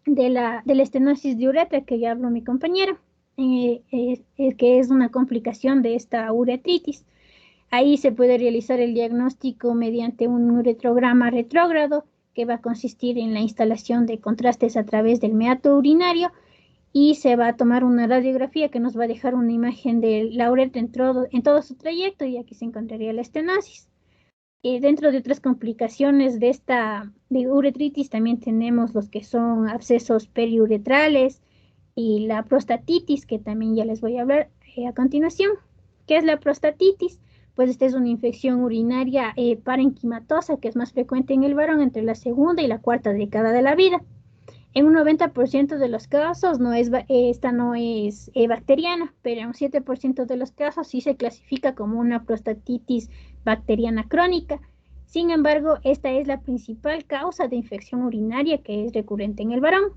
la estenosis de uretra que ya habló mi compañera, que es una complicación de esta uretritis. Ahí se puede realizar el diagnóstico mediante un uretrograma retrógrado que va a consistir en la instalación de contrastes a través del meato urinario y se va a tomar una radiografía que nos va a dejar una imagen de la uretra en todo su trayecto y aquí se encontraría la estenosis. Dentro de otras complicaciones de uretritis también tenemos los que son abscesos periuretrales y la prostatitis, que también ya les voy a hablar a continuación. ¿Qué es la prostatitis? Pues esta es una infección urinaria parenquimatosa que es más frecuente en el varón entre la segunda y la cuarta década de la vida. En un 90% de los casos esta no es bacteriana, pero en un 7% de los casos sí se clasifica como una prostatitis bacteriana crónica. Sin embargo, esta es la principal causa de infección urinaria que es recurrente en el varón.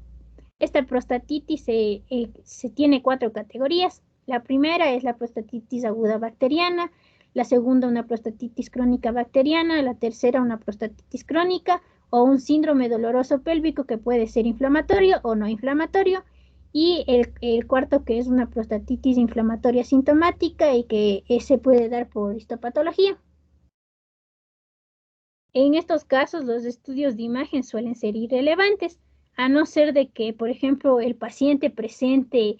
Esta prostatitis se tiene 4 categorías. La primera es la prostatitis aguda bacteriana, la segunda una prostatitis crónica bacteriana, la tercera una prostatitis crónica o un síndrome doloroso pélvico que puede ser inflamatorio o no inflamatorio, y el cuarto que es una prostatitis inflamatoria sintomática y que se puede dar por histopatología. En estos casos, los estudios de imagen suelen ser irrelevantes, a no ser de que, por ejemplo, el paciente presente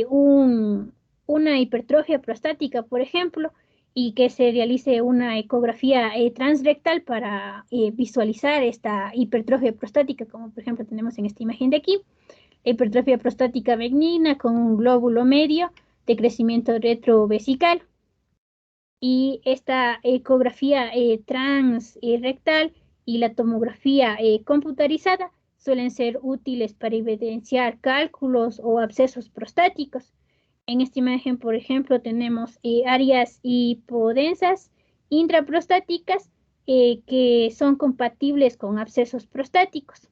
una hipertrofia prostática, por ejemplo, y que se realice una ecografía transrectal para visualizar esta hipertrofia prostática, como por ejemplo tenemos en esta imagen de aquí, hipertrofia prostática benigna con un glóbulo medio de crecimiento retrovesical. Y esta ecografía transrectal y la tomografía computarizada suelen ser útiles para evidenciar cálculos o abscesos prostáticos. En esta imagen, por ejemplo, tenemos áreas hipodensas intraprostáticas que son compatibles con abscesos prostáticos.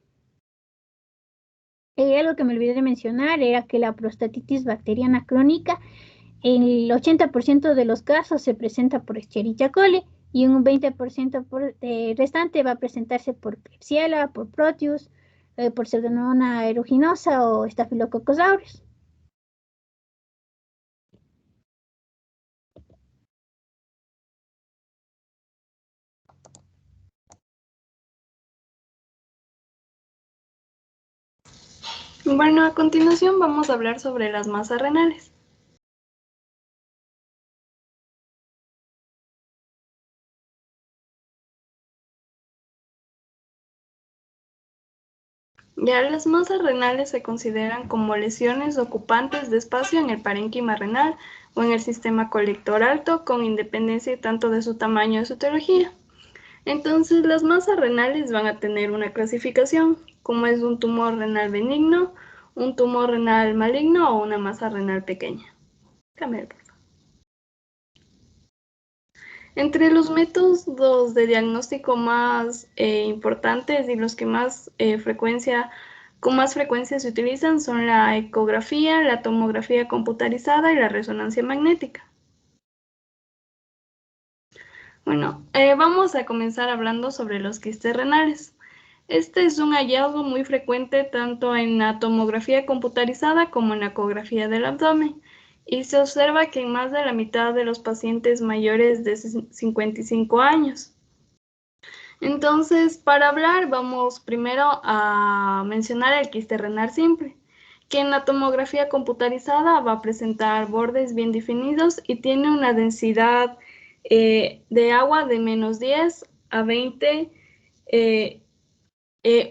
Algo que me olvidé de mencionar era que la prostatitis bacteriana crónica el 80% de los casos se presenta por Escherichia coli y un 20% restante va a presentarse por Klebsiella, por Proteus, por Pseudomonas aeruginosa o Staphylococcus aureus. Bueno, a continuación vamos a hablar sobre las masas renales. Ya las masas renales se consideran como lesiones ocupantes de espacio en el parénquima renal o en el sistema colector alto, con independencia tanto de su tamaño y su etiología. Entonces, las masas renales van a tener una clasificación, como es un tumor renal benigno, un tumor renal maligno o una masa renal pequeña. Cámara, por favor. Entre los métodos de diagnóstico más importantes y los que con más frecuencia se utilizan son la ecografía, la tomografía computarizada y la resonancia magnética. Bueno, vamos a comenzar hablando sobre los quistes renales. Este es un hallazgo muy frecuente tanto en la tomografía computarizada como en la ecografía del abdomen, y se observa que en más de la mitad de los pacientes mayores de 55 años. Entonces, para hablar, vamos primero a mencionar el quiste renal simple, que en la tomografía computarizada va a presentar bordes bien definidos y tiene una densidad de agua de menos 10 a 20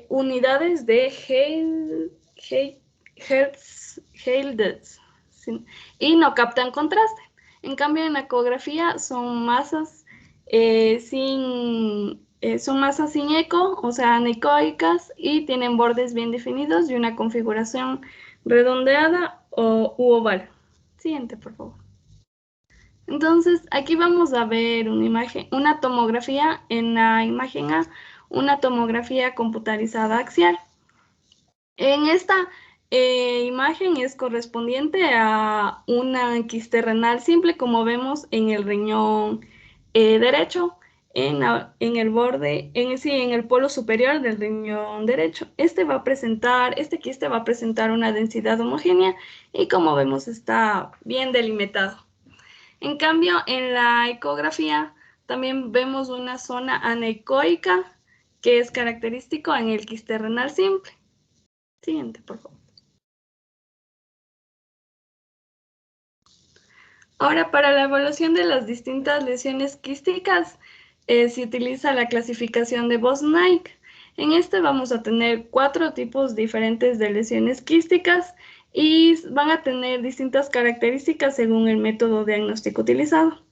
unidades de Helmholtz, y no captan contraste. En cambio, en la ecografía son masas son masas sin eco, o sea, anecoicas, y tienen bordes bien definidos y una configuración redondeada u oval. Siguiente, por favor. Entonces, aquí vamos a ver una tomografía. En la imagen A, una tomografía computarizada axial. En esta imagen es correspondiente a una quiste renal simple, como vemos en el riñón derecho, en el borde, en el polo superior del riñón derecho. Este quiste va a presentar una densidad homogénea y, como vemos, está bien delimitado. En cambio, en la ecografía también vemos una zona anecoica, que es característico en el quiste renal simple. Siguiente, por favor. Ahora, para la evaluación de las distintas lesiones quísticas, se utiliza la clasificación de Bosnaik. En este vamos a tener 4 tipos diferentes de lesiones quísticas y van a tener distintas características según el método diagnóstico utilizado.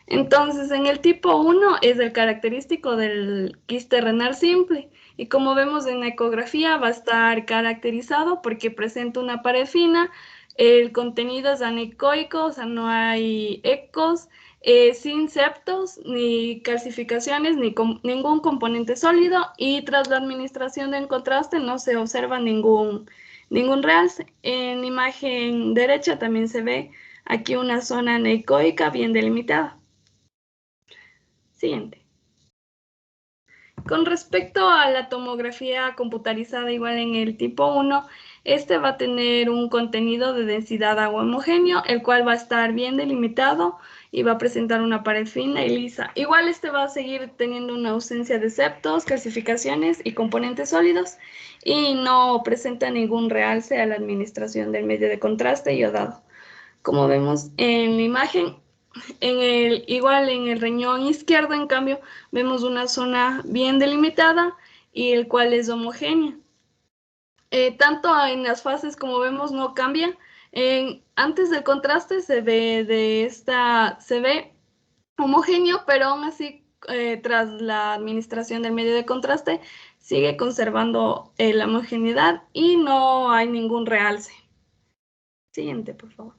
Entonces, en el tipo 1 es el característico del quiste renal simple, y como vemos en la ecografía va a estar caracterizado porque presenta una pared fina, el contenido es anecoico, o sea, no hay ecos, sin septos, ni calcificaciones, ni ningún componente sólido, y tras la administración del contraste no se observa ningún realce. En la imagen derecha también se ve aquí una zona anecoica bien delimitada. Siguiente. Con respecto a la tomografía computarizada, igual en el tipo 1, este va a tener un contenido de densidad agua homogéneo, el cual va a estar bien delimitado y va a presentar una pared fina y lisa. Igual este va a seguir teniendo una ausencia de septos, calcificaciones y componentes sólidos, y no presenta ningún realce a la administración del medio de contraste iodado. Como vemos en la imagen, igual en el riñón izquierdo, en cambio, vemos una zona bien delimitada y el cual es homogénea. Tanto en las fases, como vemos, no cambia. Antes del contraste se ve homogéneo, pero aún así, tras la administración del medio de contraste, sigue conservando la homogeneidad y no hay ningún realce. Siguiente, por favor.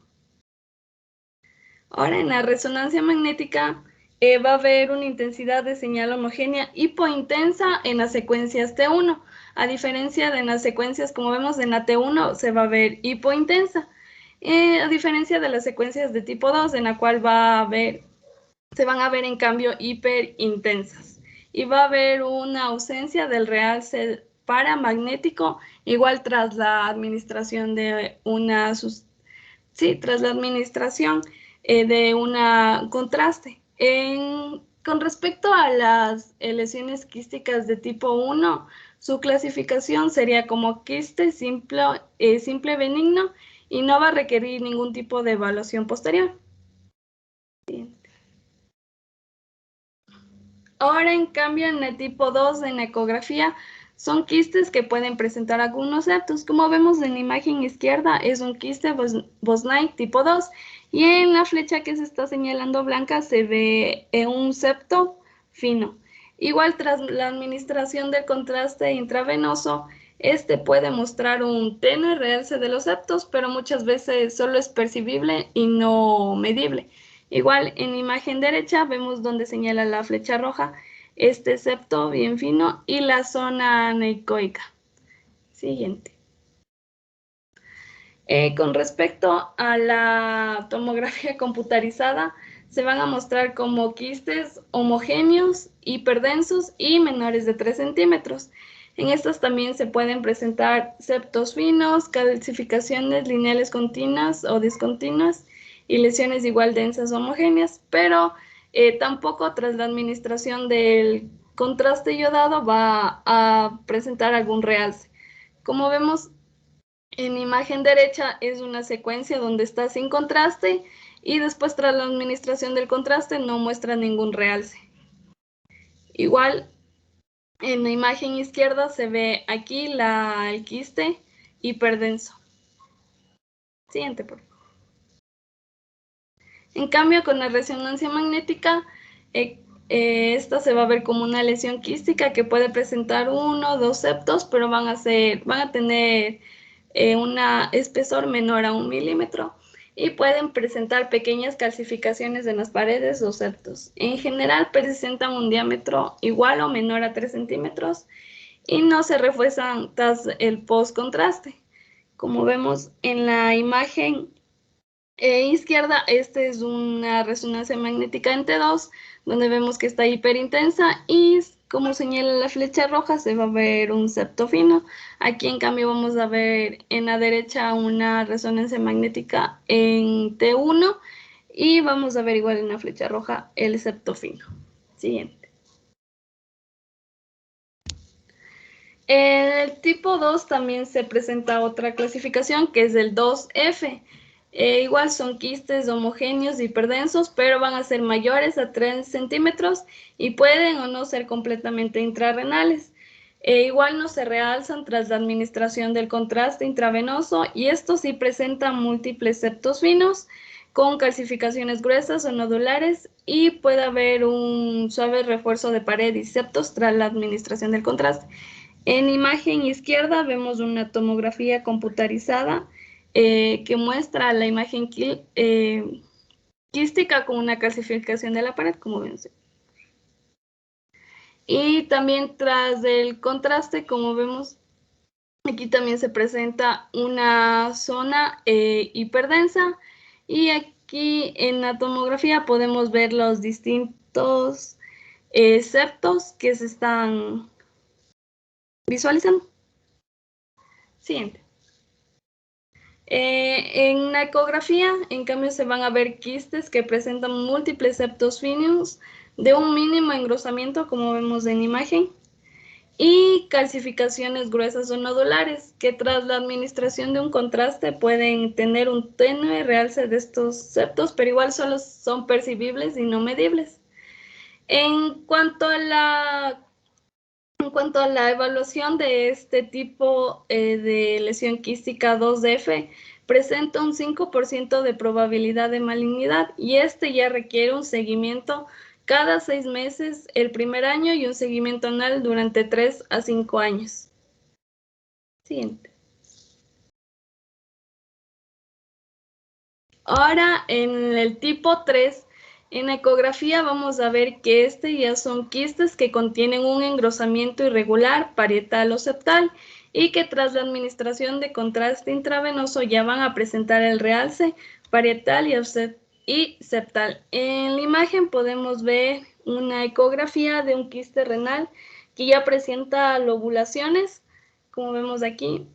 Ahora, en la resonancia magnética va a haber una intensidad de señal homogénea hipointensa en las secuencias T1. A diferencia de las secuencias, como vemos en la T1, se va a ver hipointensa. A diferencia de las secuencias de tipo 2, en la cual se van a ver en cambio hiperintensas. Y va a haber una ausencia del realce paramagnético, igual tras la administración de una contraste. Con respecto a las lesiones quísticas de tipo 1, su clasificación sería como quiste simple benigno y no va a requerir ningún tipo de evaluación posterior. Bien. Ahora, en cambio, en el tipo 2, en la ecografía, son quistes que pueden presentar algunos septos. Como vemos en la imagen izquierda, es un quiste Bosniak tipo 2, y en la flecha que se está señalando blanca se ve un septo fino. Igual, tras la administración del contraste intravenoso, este puede mostrar un tenue realce de los septos, pero muchas veces solo es percibible y no medible. Igual, en la imagen derecha vemos donde señala la flecha roja este septo bien fino y la zona anecoica. Siguiente. Con respecto a la tomografía computarizada, se van a mostrar como quistes homogéneos, hiperdensos y menores de 3 centímetros. En estas también se pueden presentar septos finos, calcificaciones lineales continuas o discontinuas y lesiones igual densas o homogéneas, pero tampoco tras la administración del contraste iodado va a presentar algún realce. Como vemos, en imagen derecha es una secuencia donde está sin contraste y después tras la administración del contraste no muestra ningún realce. Igual en la imagen izquierda se ve aquí el quiste hiperdenso. Siguiente, por favor. En cambio, con la resonancia magnética, esta se va a ver como una lesión quística que puede presentar 1 o 2 septos, pero van a tener un espesor menor a 1 milímetro y pueden presentar pequeñas calcificaciones en las paredes o septos. En general presentan un diámetro igual o menor a 3 centímetros y no se refuerzan tras el post-contraste. Como vemos en la imagen izquierda, esta es una resonancia magnética en T2, donde vemos que está hiperintensa y como señala la flecha roja se va a ver un septo fino. Aquí en cambio vamos a ver en la derecha una resonancia magnética en T1 y vamos a ver igual en la flecha roja el septo fino. Siguiente. En el tipo 2 también se presenta otra clasificación que es el 2F. Igual son quistes homogéneos y hiperdensos, pero van a ser mayores a 3 centímetros y pueden o no ser completamente intrarrenales. Igual no se realzan tras la administración del contraste intravenoso y estos sí presentan múltiples septos finos con calcificaciones gruesas o nodulares y puede haber un suave refuerzo de pared y septos tras la administración del contraste. En imagen izquierda vemos una tomografía computarizada que muestra la imagen quística con una calcificación de la pared, como ven. Y también tras el contraste, como vemos, aquí también se presenta una zona hiperdensa y aquí en la tomografía podemos ver los distintos septos que se están visualizando. Siguiente. En la ecografía, en cambio, se van a ver quistes que presentan múltiples septos finos de un mínimo engrosamiento, como vemos en imagen, y calcificaciones gruesas o nodulares, que tras la administración de un contraste pueden tener un tenue realce de estos septos, pero igual solo son percibibles y no medibles. En cuanto a la evaluación de este tipo de lesión quística 2F, presenta un 5% de probabilidad de malignidad y este ya requiere un seguimiento cada 6 meses el primer año y un seguimiento anual durante 3 a 5 años. Siguiente. Ahora en el tipo 3, en ecografía vamos a ver que ya son quistes que contienen un engrosamiento irregular parietal o septal y que tras la administración de contraste intravenoso ya van a presentar el realce parietal y septal. En la imagen podemos ver una ecografía de un quiste renal que ya presenta lobulaciones, como vemos aquí.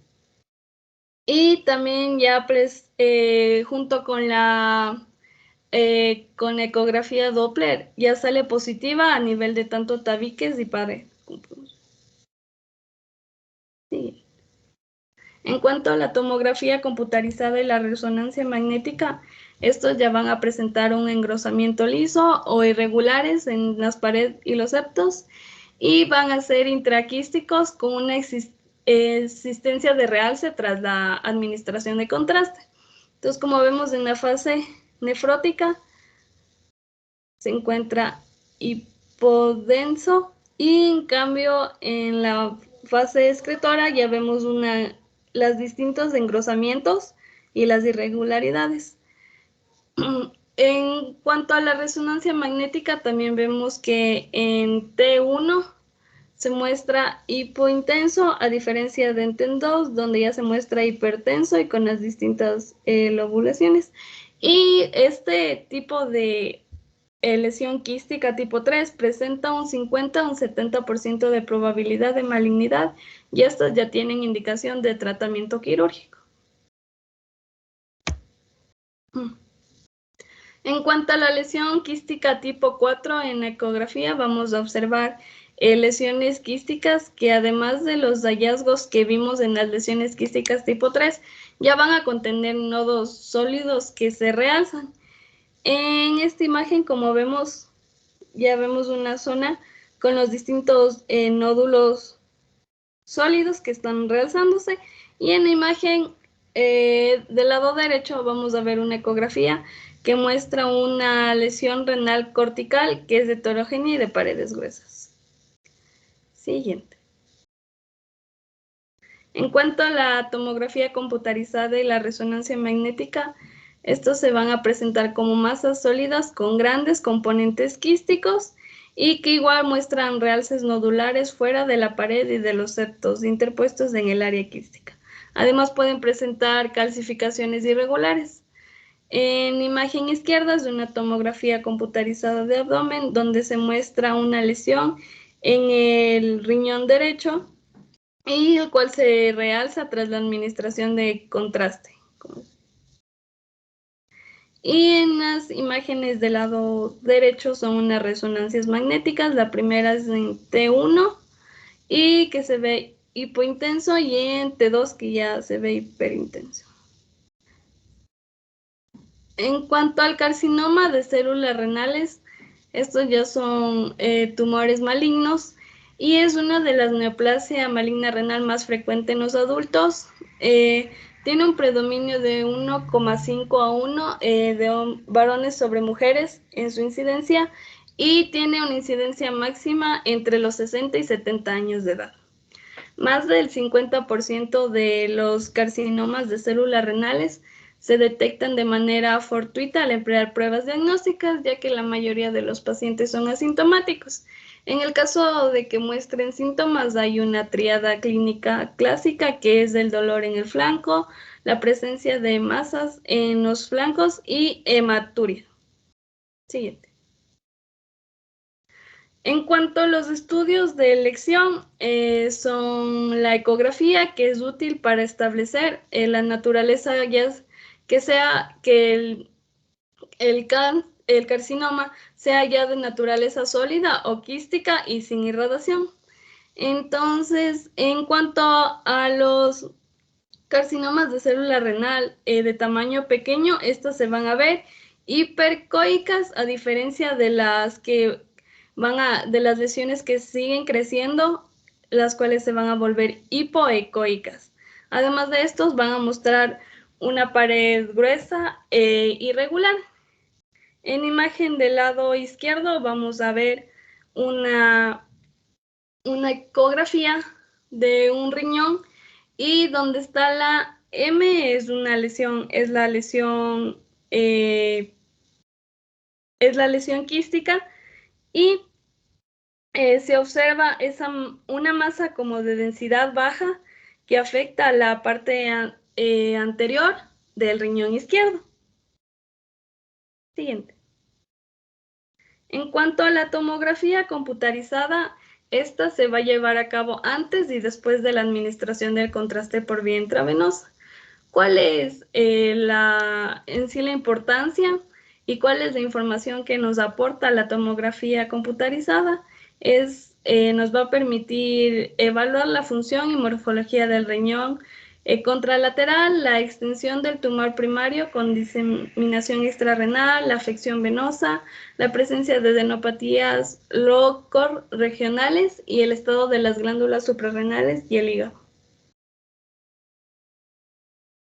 Y también ya junto con con ecografía Doppler ya sale positiva a nivel de tanto tabiques y pared. Sí. En cuanto a la tomografía computarizada y la resonancia magnética, estos ya van a presentar un engrosamiento liso o irregulares en las paredes y los septos. y van a ser intraquísticos con una existencia de realce tras la administración de contraste. Entonces, como vemos en la fase nefrótica, se encuentra hipodenso y en cambio en la fase excretora ya vemos los distintos engrosamientos y las irregularidades. En cuanto a la resonancia magnética, también vemos que en T1 se muestra hipointenso, a diferencia de en TEN2, donde ya se muestra hipertenso y con las distintas lobulaciones. Y este tipo de lesión quística tipo 3 presenta un 50 a un 70% de probabilidad de malignidad y estas ya tienen indicación de tratamiento quirúrgico. En cuanto a la lesión quística tipo 4 en ecografía, vamos a observar lesiones quísticas que además de los hallazgos que vimos en las lesiones quísticas tipo 3, ya van a contener nodos sólidos que se realzan. En esta imagen, como vemos, ya vemos una zona con los distintos nódulos sólidos que están realzándose, y en la imagen del lado derecho vamos a ver una ecografía que muestra una lesión renal cortical que es heterogénea y de paredes gruesas. Siguiente. En cuanto a la tomografía computarizada y la resonancia magnética, estos se van a presentar como masas sólidas con grandes componentes quísticos y que igual muestran realces nodulares fuera de la pared y de los septos interpuestos en el área quística. Además pueden presentar calcificaciones irregulares. En imagen izquierda es una tomografía computarizada de abdomen donde se muestra una lesión en el riñón derecho y el cual se realza tras la administración de contraste. Y en las imágenes del lado derecho son unas resonancias magnéticas. La primera es en T1 y que se ve hipointenso, y en T2 que ya se ve hiperintenso. En cuanto al carcinoma de células renales, estos ya son tumores malignos y es una de las neoplasia maligna renal más frecuente en los adultos. Tiene un predominio de 1,5 a 1 de varones sobre mujeres en su incidencia y tiene una incidencia máxima entre los 60 y 70 años de edad. Más del 50% de los carcinomas de células renales se detectan de manera fortuita al emplear pruebas diagnósticas, ya que la mayoría de los pacientes son asintomáticos. En el caso de que muestren síntomas, hay una tríada clínica clásica que es el dolor en el flanco, la presencia de masas en los flancos y hematuria. Siguiente. En cuanto a los estudios de elección, son la ecografía, que es útil para establecer la naturaleza, ya que sea que el carcinoma sea ya de naturaleza sólida o quística y sin irradiación. Entonces, en cuanto a los carcinomas de célula renal de tamaño pequeño, estos se van a ver hipercoicas, a diferencia de las que de las lesiones que siguen creciendo, las cuales se van a volver hipoecoicas. Además de estos, van a mostrar una pared gruesa irregular. En imagen del lado izquierdo vamos a ver una ecografía de un riñón, y donde está la M es la lesión quística, y se observa una masa como de densidad baja que afecta a la parte anterior del riñón izquierdo. Siguiente. En cuanto a la tomografía computarizada, esta se va a llevar a cabo antes y después de la administración del contraste por vía intravenosa. ¿Cuál es en sí la importancia y cuál es la información que nos aporta la tomografía computarizada? Nos va a permitir evaluar la función y morfología del riñón, Contralateral, la extensión del tumor primario con diseminación extrarrenal, la afección venosa, la presencia de adenopatías locorregionales y el estado de las glándulas suprarrenales y el hígado.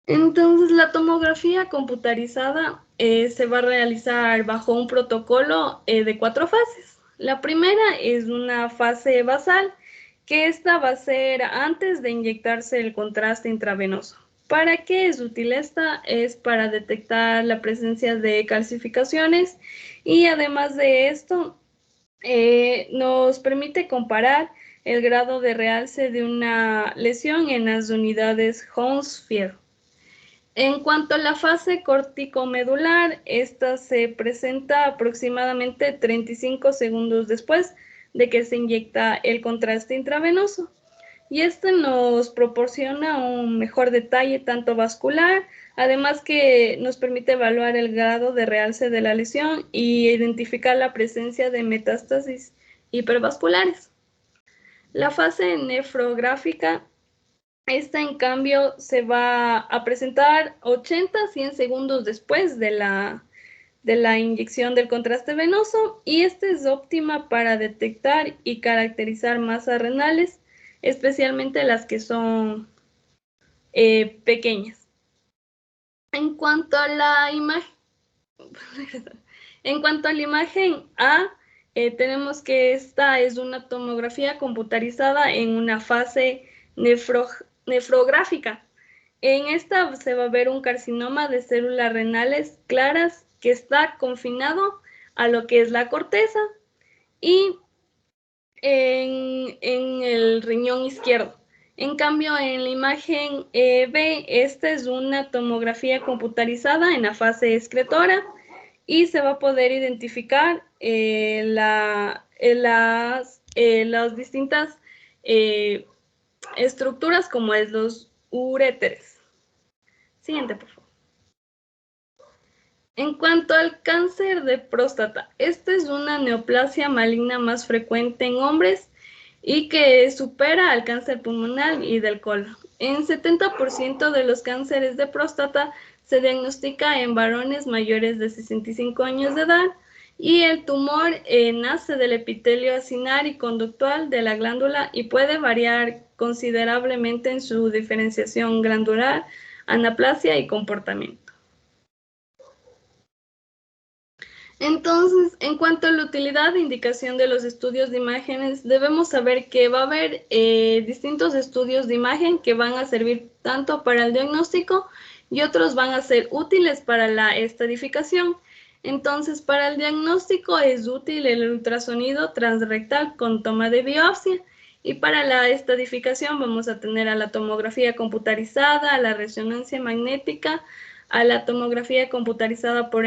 Entonces, la tomografía computarizada se va a realizar bajo un protocolo de 4 fases. La primera es una fase basal, que esta va a ser antes de inyectarse el contraste intravenoso. ¿Para qué es útil esta? Es para detectar la presencia de calcificaciones y además de esto nos permite comparar el grado de realce de una lesión en las unidades Hounsfield. En cuanto a la fase corticomedular, esta se presenta aproximadamente 35 segundos después de que se inyecta el contraste intravenoso. Y este nos proporciona un mejor detalle tanto vascular, además que nos permite evaluar el grado de realce de la lesión y identificar la presencia de metástasis hipervasculares. La fase nefrográfica, esta en cambio se va a presentar 80-100 segundos después de la inyección del contraste venoso y esta es óptima para detectar y caracterizar masas renales, especialmente las que son pequeñas. En cuanto a la imagen A, tenemos que esta es una tomografía computarizada en una fase nefrográfica. En esta se va a ver un carcinoma de células renales claras que está confinado a lo que es la corteza y en el riñón izquierdo. En cambio, en la imagen B, esta es una tomografía computarizada en la fase excretora y se va a poder identificar las distintas estructuras como es los uréteres. Siguiente, por favor. En cuanto al cáncer de próstata, esta es una neoplasia maligna más frecuente en hombres y que supera al cáncer pulmonar y del colon. En 70% de los cánceres de próstata se diagnostica en varones mayores de 65 años de edad y el tumor nace del epitelio acinar y conductual de la glándula y puede variar considerablemente en su diferenciación glandular, anaplasia y comportamiento. Entonces, en cuanto a la utilidad e indicación de los estudios de imágenes, debemos saber que va a haber distintos estudios de imagen que van a servir tanto para el diagnóstico y otros van a ser útiles para la estadificación. Entonces, para el diagnóstico es útil el ultrasonido transrectal con toma de biopsia y para la estadificación vamos a tener a la tomografía computarizada, a la resonancia magnética, a la tomografía computarizada por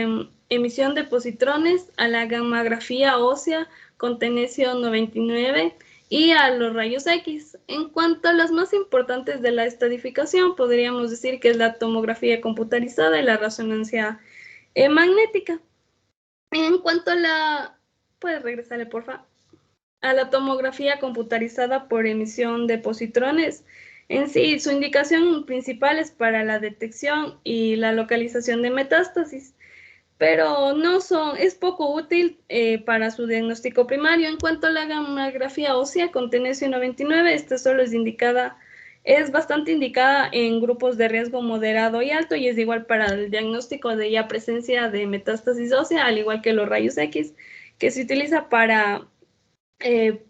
emisión de positrones, a la gammagrafía ósea con tenesio 99 y a los rayos X. En cuanto a las más importantes de la estadificación, podríamos decir que es la tomografía computarizada y la resonancia magnética. En cuanto a la... ¿Puedes regresarle, por favor? A la tomografía computarizada por emisión de positrones, en sí, su indicación principal es para la detección y la localización de metástasis, pero es poco útil para su diagnóstico primario. En cuanto a la gammagrafía ósea con tenesio 99, esta solo es bastante indicada en grupos de riesgo moderado y alto y es igual para el diagnóstico de ya presencia de metástasis ósea, al igual que los rayos X, que se utiliza para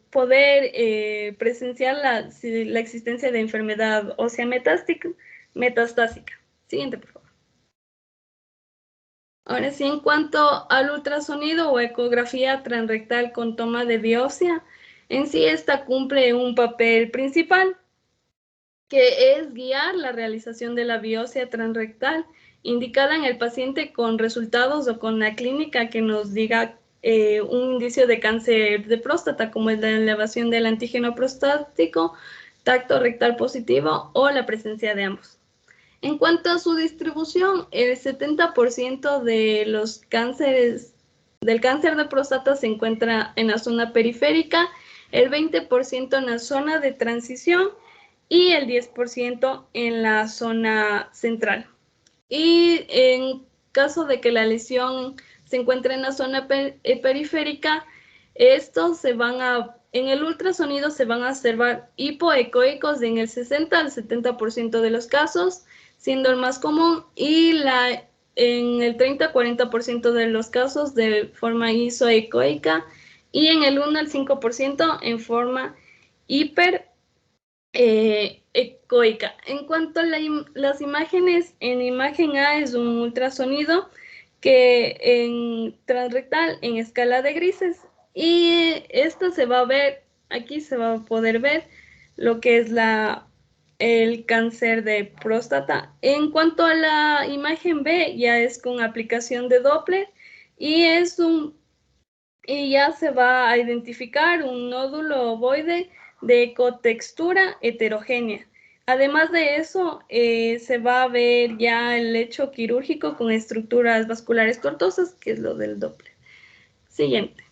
poder presenciar la existencia de enfermedad ósea metastásica. Siguiente, por favor. Ahora sí, en cuanto al ultrasonido o ecografía transrectal con toma de biopsia, en sí esta cumple un papel principal, que es guiar la realización de la biopsia transrectal indicada en el paciente con resultados o con la clínica que nos diga un indicio de cáncer de próstata, como es la elevación del antígeno prostático, tacto rectal positivo o la presencia de ambos. En cuanto a su distribución, el 70% de los cánceres del cáncer de próstata se encuentra en la zona periférica, el 20% en la zona de transición y el 10% en la zona central. Y en caso de que la lesión se encuentre en la zona periférica, en el ultrasonido se van a observar hipoecoicos en el 60 al 70% de los casos, siendo el más común, y en el 30-40% de los casos de forma isoecoica, y en el 1 al 5% en forma hiperecoica. En cuanto a las imágenes, en imagen A es un ultrasonido que en transrectal en escala de grises, y esto se va a ver, aquí se va a poder ver lo que es el cáncer de próstata. En cuanto a la imagen B, ya es con aplicación de Doppler, y ya se va a identificar un nódulo ovoide de ecotextura heterogénea. Además de eso, se va a ver ya el lecho quirúrgico con estructuras vasculares tortuosas, que es lo del Doppler. Siguiente.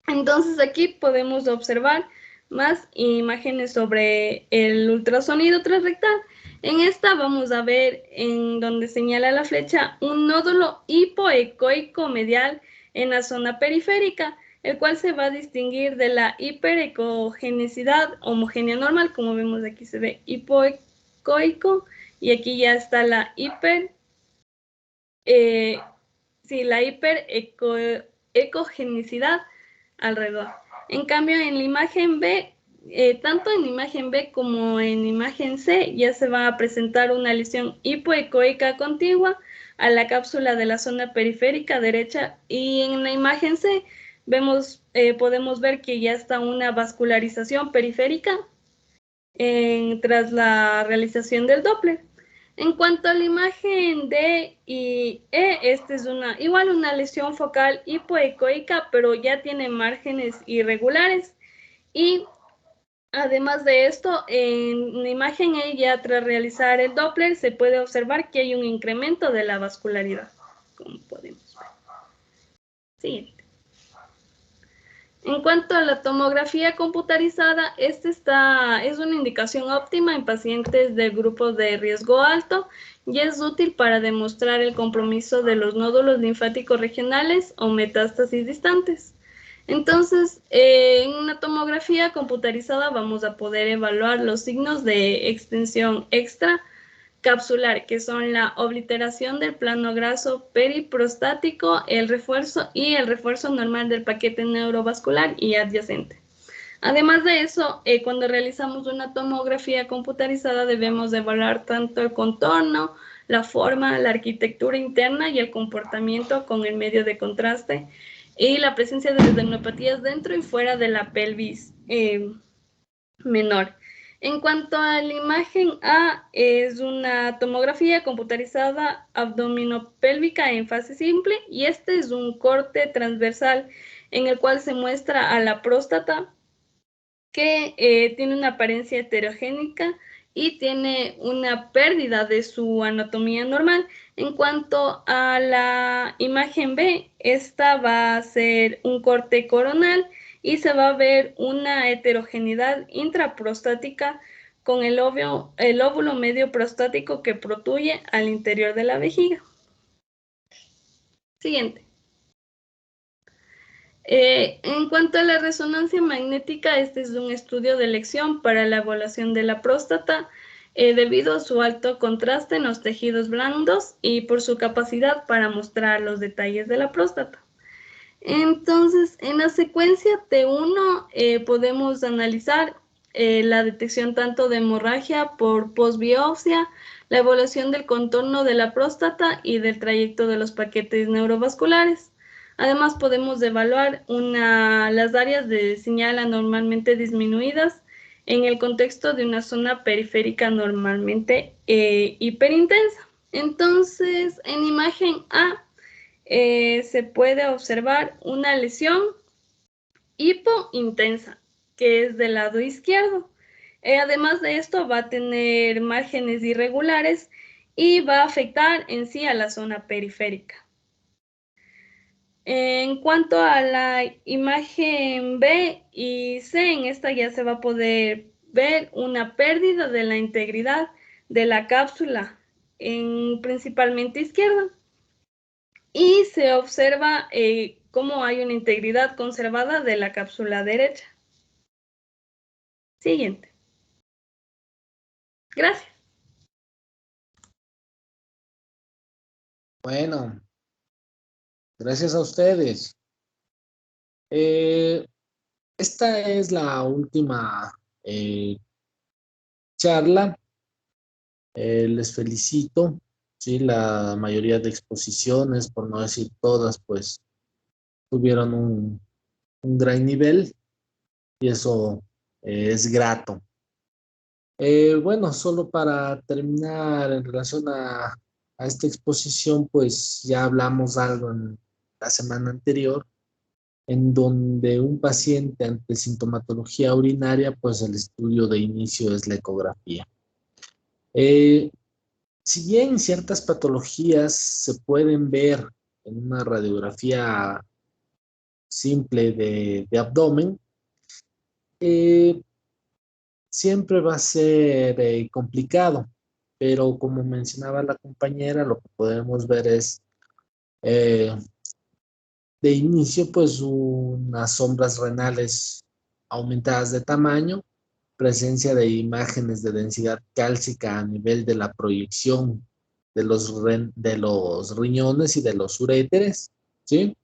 Entonces aquí podemos observar más imágenes sobre el ultrasonido transrectal. En esta vamos a ver, en donde señala la flecha, un nódulo hipoecoico medial en la zona periférica, el cual se va a distinguir de la hiperecogenicidad homogénea normal. Como vemos, aquí se ve hipoecoico, y aquí ya está la hiperecogenicidad alrededor. En cambio, en la imagen B, tanto en imagen B como en imagen C, ya se va a presentar una lesión hipoecoica contigua a la cápsula de la zona periférica derecha, y en la imagen C podemos ver que ya está una vascularización periférica tras la realización del Doppler. En cuanto a la imagen D y E, esta es igual una lesión focal hipoecoica, pero ya tiene márgenes irregulares. Y además de esto, en la imagen E, ya tras realizar el Doppler, se puede observar que hay un incremento de la vascularidad, como podemos ver. Siguiente. En cuanto a la tomografía computarizada, es una indicación óptima en pacientes del grupo de riesgo alto, y es útil para demostrar el compromiso de los nódulos linfáticos regionales o metástasis distantes. Entonces, en una tomografía computarizada vamos a poder evaluar los signos de extensión extracapsular, que son la obliteración del plano graso periprostático, el refuerzo normal del paquete neurovascular y adyacente. Además de eso, cuando realizamos una tomografía computarizada debemos evaluar tanto el contorno, la forma, la arquitectura interna y el comportamiento con el medio de contraste, y la presencia de adenopatías dentro y fuera de la pelvis menor. En cuanto a la imagen A, es una tomografía computarizada abdominopélvica en fase simple, y este es un corte transversal en el cual se muestra a la próstata, que tiene una apariencia heterogénica y tiene una pérdida de su anatomía normal. En cuanto a la imagen B, esta va a ser un corte coronal y se va a ver una heterogeneidad intraprostática con el óvulo medio prostático que protruye al interior de la vejiga. Siguiente. En cuanto a la resonancia magnética, este es un estudio de elección para la evaluación de la próstata, debido a su alto contraste en los tejidos blandos y por su capacidad para mostrar los detalles de la próstata. Entonces, en la secuencia T1 podemos analizar la detección tanto de hemorragia por postbiopsia, la evaluación del contorno de la próstata y del trayecto de los paquetes neurovasculares. Además, podemos evaluar las áreas de señal anormalmente disminuidas en el contexto de una zona periférica normalmente hiperintensa. Entonces, en imagen A, se puede observar una lesión hipointensa, que es del lado izquierdo. Además de esto, va a tener márgenes irregulares y va a afectar en sí a la zona periférica. En cuanto a la imagen B y C, en esta ya se va a poder ver una pérdida de la integridad de la cápsula, principalmente izquierda, y se observa cómo hay una integridad conservada de la cápsula derecha. Siguiente. Gracias. Bueno, gracias a ustedes. Esta es la última charla. Les felicito. Sí, la mayoría de exposiciones, por no decir todas, pues tuvieron un gran nivel y eso es grato. Bueno, solo para terminar en relación a esta exposición, pues ya hablamos algo en la semana anterior, en donde un paciente ante sintomatología urinaria, pues el estudio de inicio es la ecografía. Si bien ciertas patologías se pueden ver en una radiografía simple de abdomen, eh, siempre va a ser complicado, pero como mencionaba la compañera, lo que podemos ver es eh, de inicio, pues unas sombras renales aumentadas de tamaño, presencia de imágenes de densidad cálcica a nivel de la proyección de los riñones y de los uréteres, ¿sí?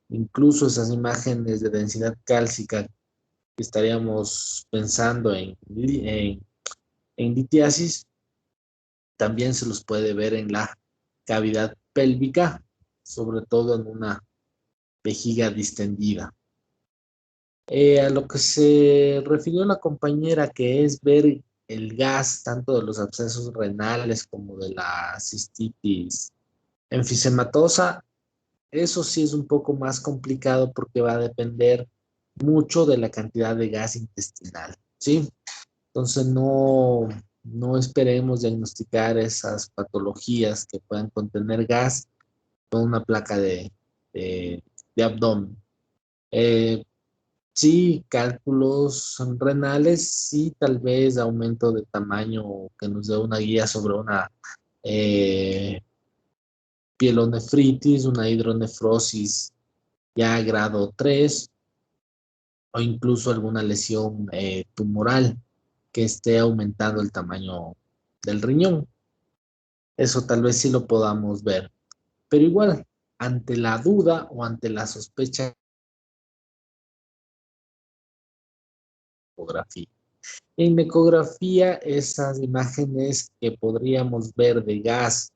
Incluso esas imágenes de densidad cálcica que estaríamos pensando en litiasis, también se los puede ver en la cavidad pélvica, sobre todo en una vejiga distendida. A lo que se refirió la compañera, que es ver el gas tanto de los abscesos renales como de la cistitis enfisematosa, eso sí es un poco más complicado porque va a depender mucho de la cantidad de gas intestinal, ¿sí? Entonces no esperemos diagnosticar esas patologías que puedan contener gas con una placa de abdomen. Sí, cálculos renales, sí, tal vez aumento de tamaño que nos dé una guía sobre una eh, pielonefritis, una hidronefrosis ya grado 3 o incluso alguna lesión tumoral que esté aumentando el tamaño del riñón. Eso tal vez sí lo podamos ver. Pero igual, ante la duda o ante la sospecha, ecografía. En ecografía, esas imágenes que podríamos ver de gas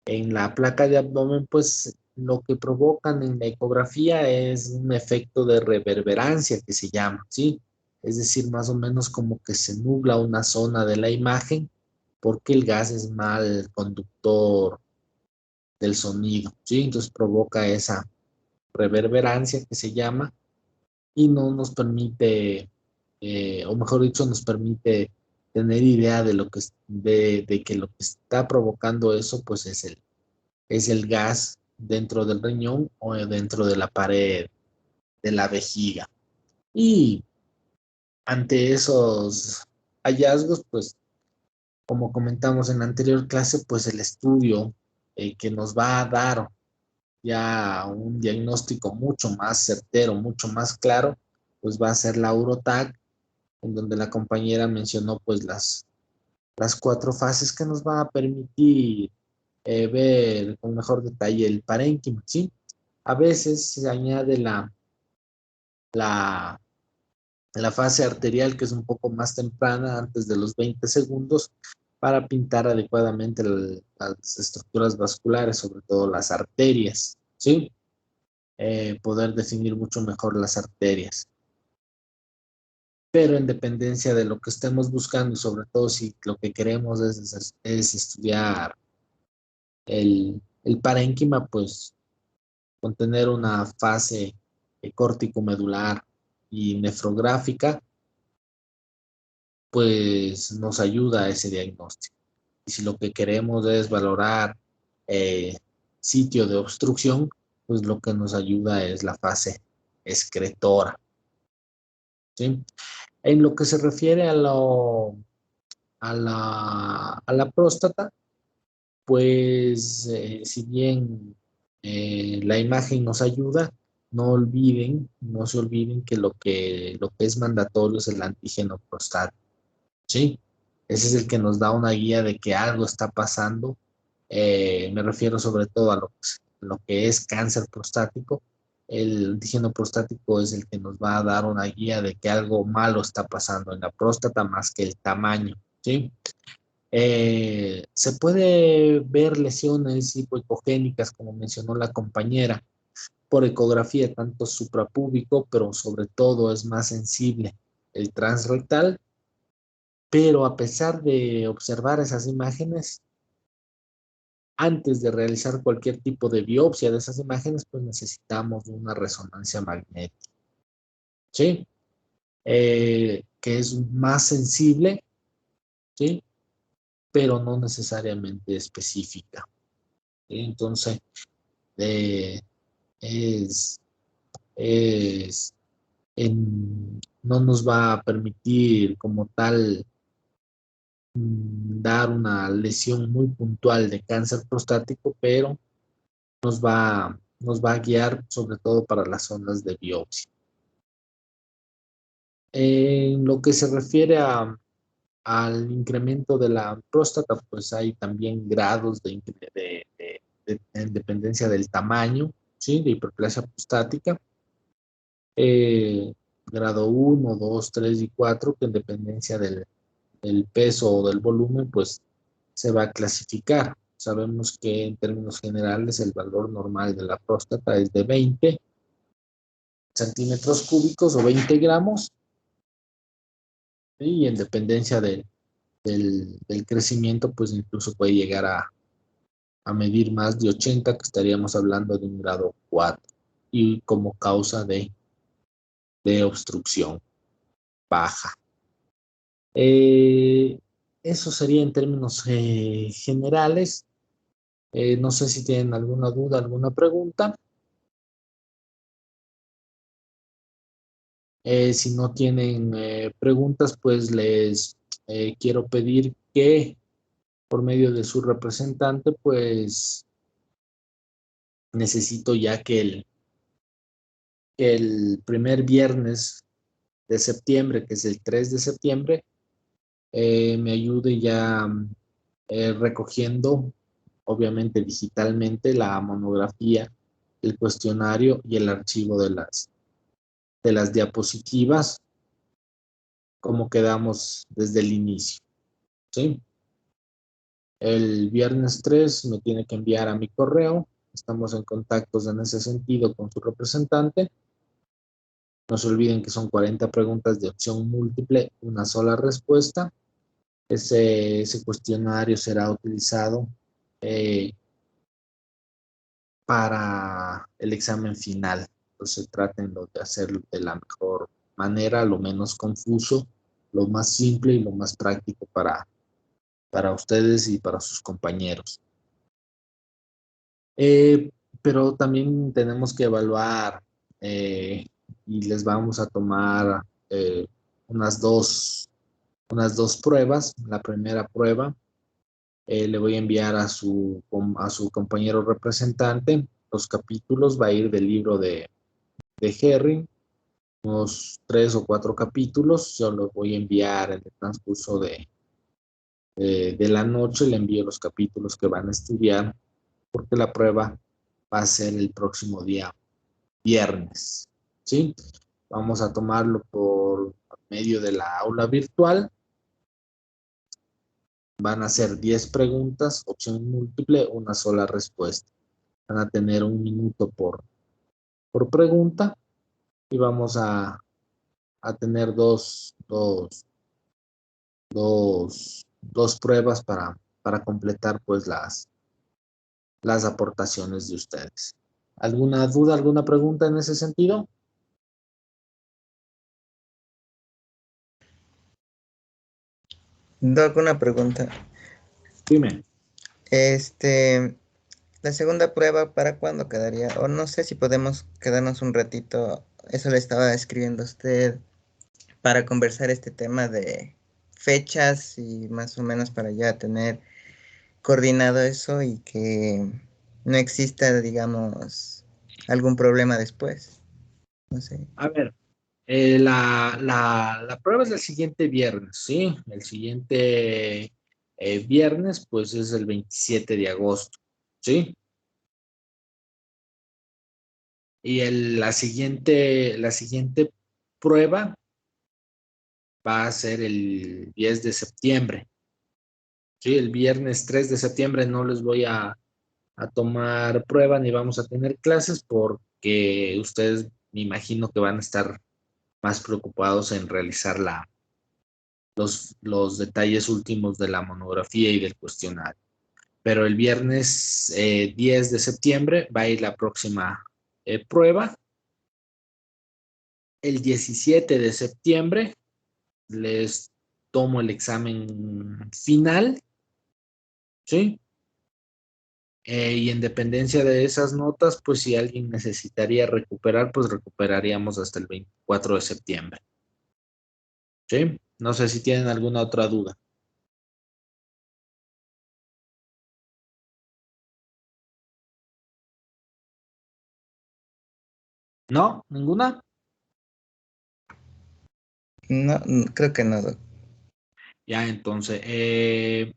en la placa de abdomen, pues lo que provocan en la ecografía es un efecto de reverberancia que se llama, ¿sí? Es decir, más o menos como que se nubla una zona de la imagen porque el gas es mal conductor del sonido, ¿sí? Entonces provoca esa reverberancia que se llama y no nos permite, o mejor dicho, nos permite tener idea de de que lo que está provocando eso, pues es el gas dentro del riñón o dentro de la pared de la vejiga. Y ante esos hallazgos, pues como comentamos en la anterior clase, pues el estudio que nos va a dar ya un diagnóstico mucho más certero, mucho más claro, pues va a ser la UroTac, en donde la compañera mencionó pues las 4 fases que nos van a permitir ver con mejor detalle el parénquima, ¿sí? A veces se añade la, la fase arterial, que es un poco más temprana, antes de los 20 segundos, para pintar adecuadamente las estructuras vasculares, sobre todo las arterias, ¿sí? Poder definir mucho mejor las arterias. Pero en dependencia de lo que estemos buscando, y sobre todo si lo que queremos es estudiar el parénquima, pues con tener una fase córtico-medular y nefrográfica, pues nos ayuda a ese diagnóstico. Y si lo que queremos es valorar eh, sitio de obstrucción, pues lo que nos ayuda es la fase excretora, ¿sí? En lo que se refiere a la próstata, pues si bien la imagen nos ayuda, no se olviden que lo que es mandatorio es el antígeno prostático, ¿sí? Ese es el que nos da una guía de que algo está pasando. Me refiero sobre todo a lo que es cáncer prostático. El antígeno prostático es el que nos va a dar una guía de que algo malo está pasando en la próstata más que el tamaño, ¿sí? Se puede ver lesiones hipoecogénicas, como mencionó la compañera, por ecografía, tanto suprapúbico, pero sobre todo es más sensible el transrectal. Pero a pesar de observar esas imágenes, antes de realizar cualquier tipo de biopsia de esas imágenes, pues necesitamos una resonancia magnética, ¿sí? Que es más sensible, ¿sí? Pero no necesariamente específica, ¿sí? Entonces, eh, es, es no nos va a permitir como tal dar una lesión muy puntual de cáncer prostático, pero nos va a guiar sobre todo para las zonas de biopsia. En lo que se refiere al incremento de la próstata, pues hay también grados en dependencia del tamaño, ¿sí? De hiperplasia prostática. Grado 1, 2, 3 y 4, que en dependencia del peso o del volumen, pues se va a clasificar. Sabemos que en términos generales el valor normal de la próstata es de 20 centímetros cúbicos o 20 gramos, y en dependencia del crecimiento, pues incluso puede llegar a medir más de 80, que estaríamos hablando de un grado 4, y como causa de obstrucción baja. Eso sería en términos generales. No sé si tienen alguna duda, alguna pregunta. Si no tienen preguntas, pues les quiero pedir que por medio de su representante, pues necesito ya que el primer viernes de septiembre, que es el 3 de septiembre, me ayude ya recogiendo, obviamente digitalmente, la monografía, el cuestionario y el archivo de las diapositivas, como quedamos desde el inicio, ¿sí? El viernes 3 me tiene que enviar a mi correo. Estamos en contactos en ese sentido con su representante. No se olviden que son 40 preguntas de opción múltiple, una sola respuesta. Ese cuestionario será utilizado para el examen final. Entonces traten de hacerlo de la mejor manera, lo menos confuso, lo más simple y lo más práctico para ustedes y para sus compañeros. Pero también tenemos que evaluar y les vamos a tomar unas dos pruebas. La primera prueba le voy a enviar a su compañero representante los capítulos, va a ir del libro de Herring, unos 3 o 4 capítulos. Yo los voy a enviar en el transcurso de la noche, le envío los capítulos que van a estudiar, porque la prueba va a ser el próximo día viernes, ¿sí? Vamos a tomarlo por medio de la aula virtual. Van a ser 10 preguntas, opción múltiple, una sola respuesta. Van a tener 1 minuto por pregunta, y vamos a tener dos pruebas para completar pues las aportaciones de ustedes. ¿Alguna duda, alguna pregunta en ese sentido? Doc, una pregunta. Dime. La segunda prueba, ¿para cuándo quedaría? O no sé si podemos quedarnos un ratito. Eso le estaba escribiendo a usted para conversar este tema de fechas y más o menos para ya tener coordinado eso y que no exista, digamos, algún problema después. No sé. A ver, la prueba es el siguiente viernes, ¿sí? El siguiente viernes, pues es el 27 de agosto, ¿sí? Y la siguiente prueba va a ser el 10 de septiembre, ¿sí? El viernes 3 de septiembre no les voy a tomar prueba ni vamos a tener clases porque ustedes me imagino que van a estar más preocupados en realizar los detalles últimos de la monografía y del cuestionario. Pero el viernes 10 de septiembre va a ir la próxima prueba. El 17 de septiembre les tomo el examen final, ¿sí? Y en dependencia de esas notas, pues si alguien necesitaría recuperar, pues recuperaríamos hasta el 24 de septiembre, ¿sí? No sé si tienen alguna otra duda. ¿No? ¿Ninguna? No, creo que no, Doc. Ya, entonces,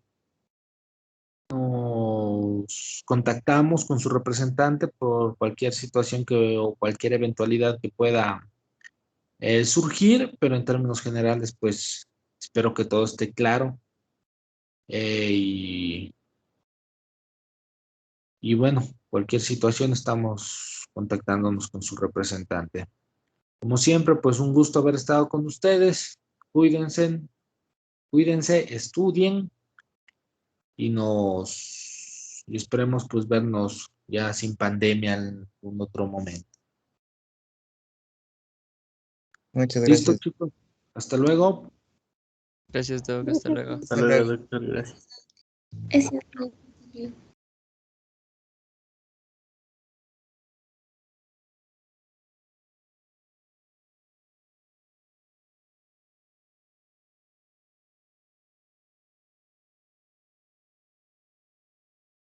nos contactamos con su representante por cualquier situación o cualquier eventualidad que pueda surgir, pero en términos generales, pues espero que todo esté claro. Y bueno, cualquier situación estamos contactándonos con su representante. Como siempre, pues un gusto haber estado con ustedes. Cuídense, cuídense, estudien y esperemos pues vernos ya sin pandemia en un otro momento. Muchas ¿Listo, gracias. chicos? Hasta luego. Gracias, Doc. Hasta luego. Hasta luego. Doctor, gracias. Es cierto.